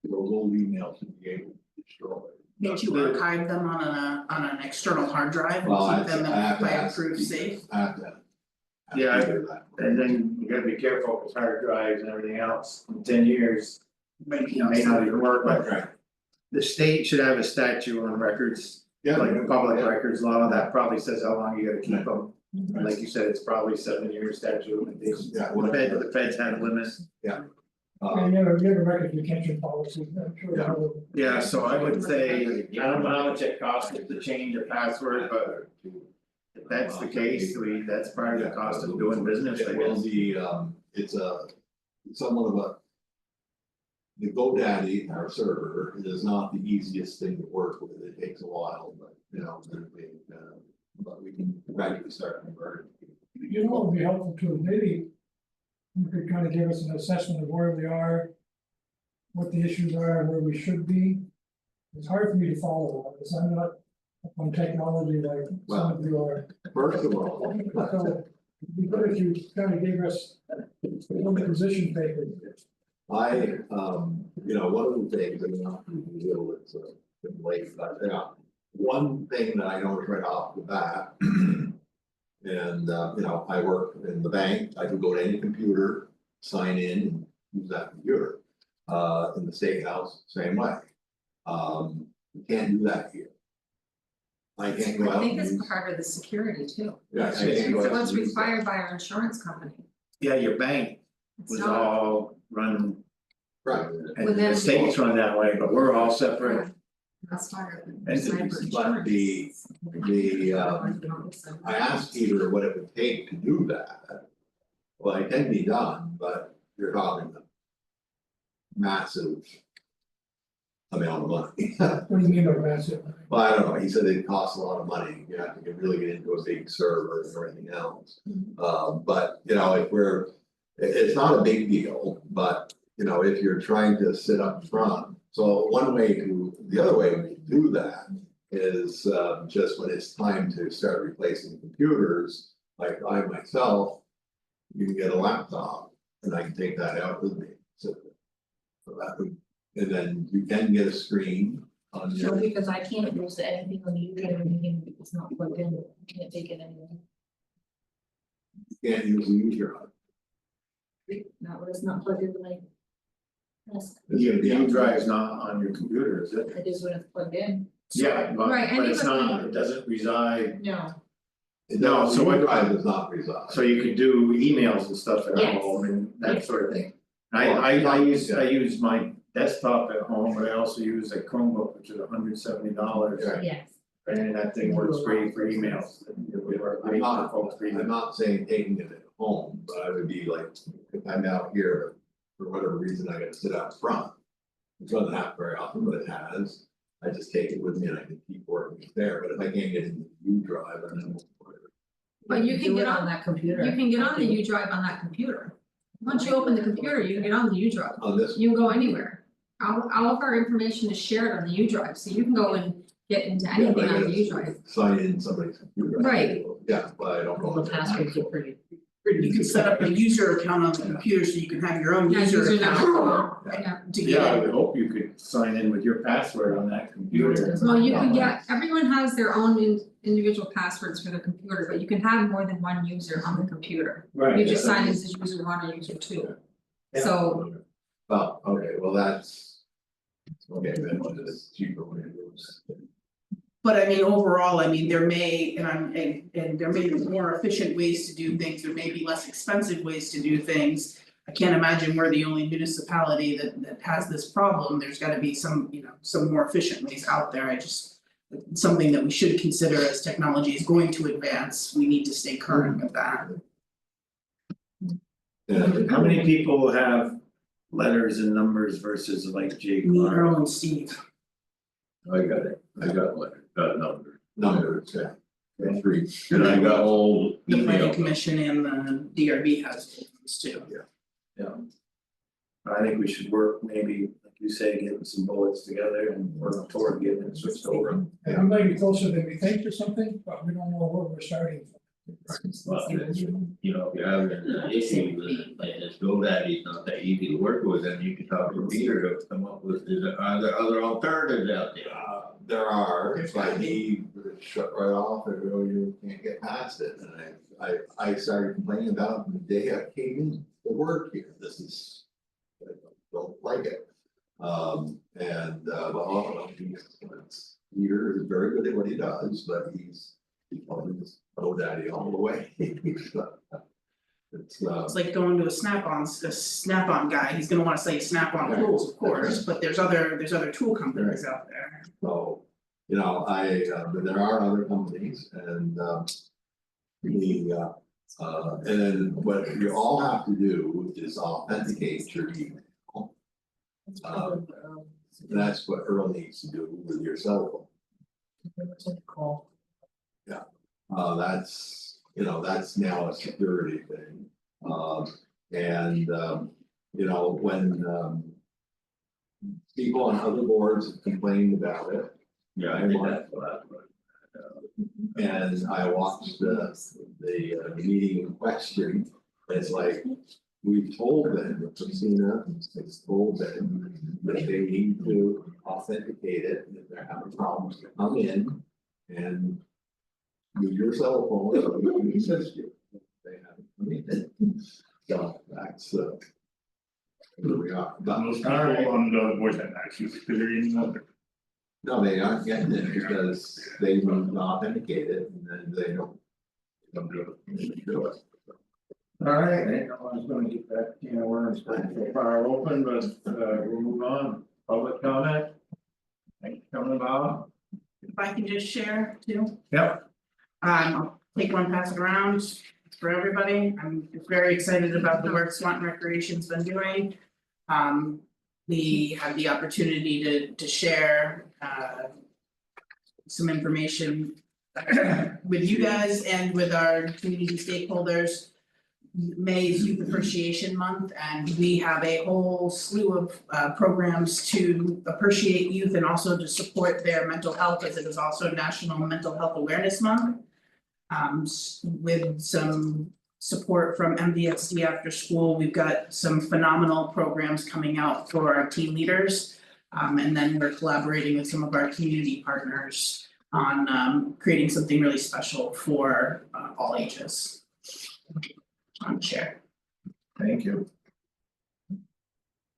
those old emails should be able to be destroyed. Can't you archive them on an external hard drive Well, and keep them I have to by ask approved people. safe? I have to. Yeah, do that. And then you gotta be careful with hard drives and everything else, in 10 years, May it may not even work, but Right, the state should have a statute on records. yeah. Like the public records law, that probably says how long you gotta keep them, and like you said, it's probably 7 year statute of limitations. Yeah, The feds had limits. And you have a record retention policy, I'm sure. Yeah. Yeah, so I would say, I don't know how much it costs to change a password, but if that's the case, that's part of the cost of doing business, I It will guess. be, it's somewhat of a. The GoDaddy, our server, it is not the easiest thing to work with, it takes a while, but but we can gradually start converting. You know what would be helpful too, maybe. You could kind of give us an assessment of where we are. What the issues are, where we should be. It's hard for me to follow all this, I'm not up on technology like some of you are. First of all. So, it'd be good if you kind of gave us one position paper. One of the things, and not deal with late, but one thing that I noticed right off the bat. And I work in the bank, I can go to any computer, sign in and use that computer. In the state house, same way. You can't do that here. I can't go I out think and it's use. part of the security too. Yeah, I can't It's go out what's and use that. required by our insurance company. Yeah, your bank It's was not. all run, Right, and Within- the states run that way, but we're all separate. That's why. Entities, but I asked Peter what it would take to do that. Well, it can be done, but you're talking a massive amount of money. What do you mean by massive? Well, I don't know, he said it costs a lot of money, you have to really get into a big server and everything else. But, you know, if we're, it's not a big deal, but, you know, if you're trying to sit up front. So one way to, the other way we do that is just when it's time to start replacing computers, like I myself. You can get a laptop and I can take that out with me, so that would, and then you can get a screen on No, your. because I can't use anything on the user meeting, because it's not plugged in, I can't take it anywhere. You can't use the user on Not when it's not plugged into my. desk. it. It's gonna be U on- drive's not on your computer, is it? It is when it's plugged in. Yeah, Right, and but it's even- not, it doesn't reside, No. No, so what- drive does not reside. so you could do emails and stuff at Yes. home and that Yes. sort of thing. Well, I use my desktop at home, but I also use a Chromebook, which is $170. Right. Yes. And that thing works great for emails, it would work I'm great for not, folks reading. I'm not saying taking it at home, but I would be like, if I'm out here, for whatever reason, I gotta sit out front. It doesn't happen very often, but it has, I just take it with me and I can keep working there, but if I can't get into the U drive, then. But you can Do get it on, that computer. you can get on the U drive on that computer. Once you open the computer, you can get on the U drive, On this, you can go anywhere. All of our information is shared on the U drive, so you can go and get into yeah, but anything I on the U gotta drive. sign in somebody's computer. Right. Yeah, but I don't know. All the passwords are pretty. You can set up a user account on the computer so you can have your own Yeah, user user account number. Yeah. to Yeah, I get would hope you could sign in with your password on that computer. Well, you can get, everyone has their own individual passwords for the computer, but you can have more than one user on the computer. Right. You just sign in as user one or user two. So, Well, okay, well, that's. Okay, then it's cheaper when it goes. But I mean, overall, I mean, there may, and there may be more efficient ways to do things, there may be less expensive ways to do things. I can't imagine we're the only municipality that has this problem, there's gotta be some, you know, some more efficient ways out there, I just. It's something that we should consider as technology is going to advance, we need to stay current with that. And How many people have letters and numbers versus like Jake? Me, Earl and Steve, I got it, I got like, got a number. numbers, yeah. And three. And I got old the planning email. commission and the DRB has those too. I think we should work maybe, like you say, getting some bullets together and work toward getting it switched over. And I'm maybe closer than we think or something, but we don't know where we're starting from. Well, it's, you know, if you're having an issue with, like, this GoDaddy's not that easy to work with, then you can talk to Peter to come up with, are there other alternatives out there? There are, but he shut right off and go, you can't get past it, and I started complaining about it the day I came in to work here, this is. I don't like it. Well, Peter is very good at what he does, but he's probably just GoDaddy all the way. It's It's like going to a Snap-on guy, he's gonna wanna say Snap-on Right. tools, of course, but there's other tool companies out there. So, you know, but there are other companies and and then what you all have to do is authenticate your email. That's what Earl needs to do with your cell phone. That's, you know, that's now a security thing. You know, when people on other boards have complained about it. Yeah, I think that's what And I watched the meeting in question, it's like, we've told them, Christina has told them that they need to authenticate it, and if they're having problems, come in and use your cell phone, so we can assist you. They haven't come in. So that's where we are, but Most people on the board that actually, because they're in the. no, they aren't getting it because they need to authenticate it and then they don't. Don't do it. Alright, I was gonna get that, you know, we're so far open, but we'll move on, public comment. Thanks for coming about. If I can just share too. Yep. I'll take one, pass it around. for everybody. I'm very excited about the work Swanton Recreation's been doing. We had the opportunity to share some information with you guys and with our community stakeholders. May is Youth Appreciation Month, and we have a whole slew of programs to appreciate youth and also to support their mental health, as it is also National Mental Health Awareness Month. With some support from MDSD after school, we've got some phenomenal programs coming out for our team leaders. And then we're collaborating with some of our community partners on creating something really special for all ages. Chair. Thank you.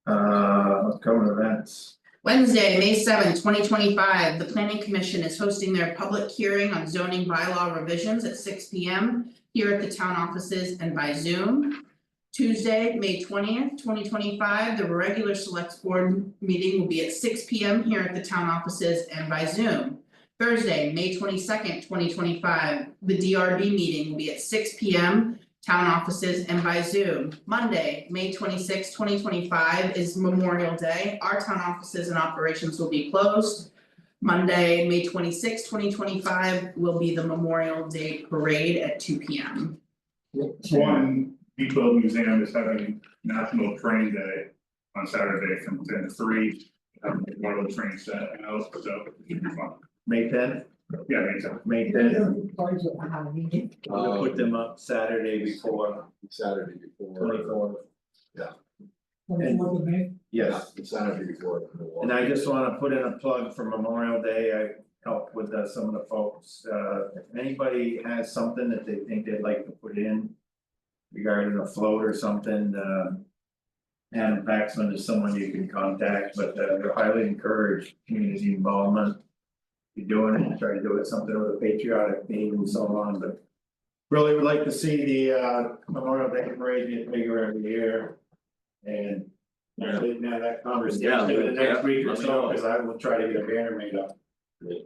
Upcoming events. Wednesday, May 7th, 2025, the planning commission is hosting their public hearing on zoning bylaw revisions at 6 P.M. here at the town offices and by Zoom. Tuesday, May 20th, 2025, the regular select board meeting will be at 6 P.M. here at the town offices and by Zoom. Thursday, May 22nd, 2025, the DRB meeting will be at 6 P.M. town offices and by Zoom. Monday, May 26, 2025 is Memorial Day. Our town offices and operations will be closed. Monday, May 26, 2025 will be the Memorial Day parade at 2 P.M. Swanton Depot Museum is having National Train Day on Saturday from 10 to 3. One of the trains set out, so it should be fun. May 10th, Yeah, exactly. May 10th, we'll put them up Saturday before Saturday before. 24th. Twenty-fourth of May. Yes, The Saturday before. and I just wanna put in a plug for Memorial Day. I helped with some of the folks, if anybody has something that they think they'd like to put in. Regarding a float or something, Adam Paxman is someone you can contact, but they're highly encouraged community involvement. You're doing it, try to do it something with a patriotic theme and so on, but. Really would like to see the Memorial Day parade get bigger every year. And we can have that conversation in the next week or so, cause I will try to get a banner made up.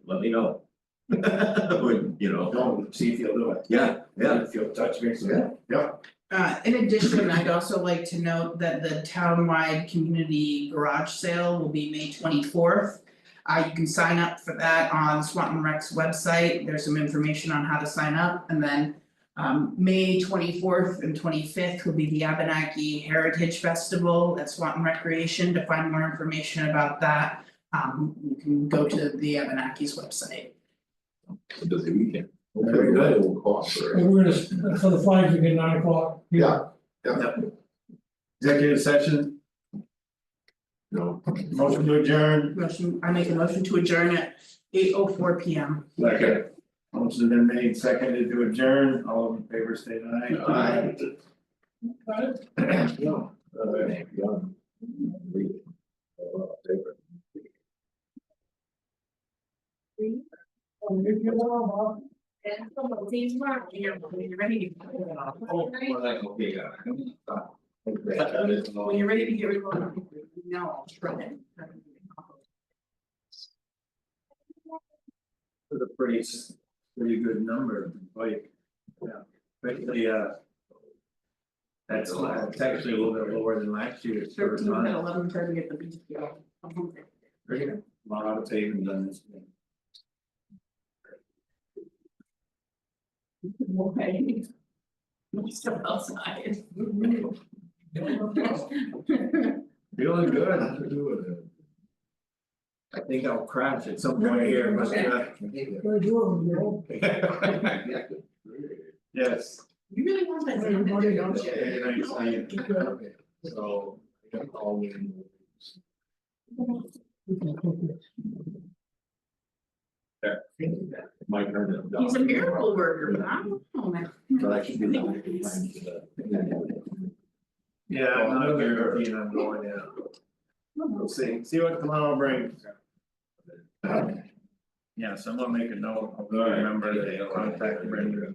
Let me know. When, you know. Don't see if you'll do it. Yeah, yeah. If you'll touch base. Yeah. Yep. In addition, I'd also like to note that the townwide community garage sale will be May 24th. You can sign up for that on Swanton Rec's website. There's some information on how to sign up, and then. May 24th and 25th will be the Abenaki Heritage Festival at Swanton Recreation. To find more information about that, you can go to the Abenaki's website. It's a busy weekend. Very good. We'll cooperate. And we're gonna, for the flags again, 9 o'clock. Yeah. Executive session, No. motion to adjourn. I make a motion to adjourn at 8:04 P.M. Second. Motion's been made, seconded to adjourn, all in favor, state aye. Aye. No. When you're ready to get rid of it, now I'll try it. It's a pretty good number, like, yeah, especially that's actually a little bit lower than last year's first 13 at month. 11:30 at the beach. Pretty good. A lot of paving done this year. Okay. Step outside. Feeling good. I think I'll crash at some point here, but We're doing, you know. yes. You really want that down there, don't you? Very nice, So. I got all in. My turn. He's a miracle worker, but I don't know, man. But I should be down behind Yeah, I'm not a European, I'm going now. We'll see what tomorrow brings. Yeah, someone make a note, I'll remember the contact Brenda.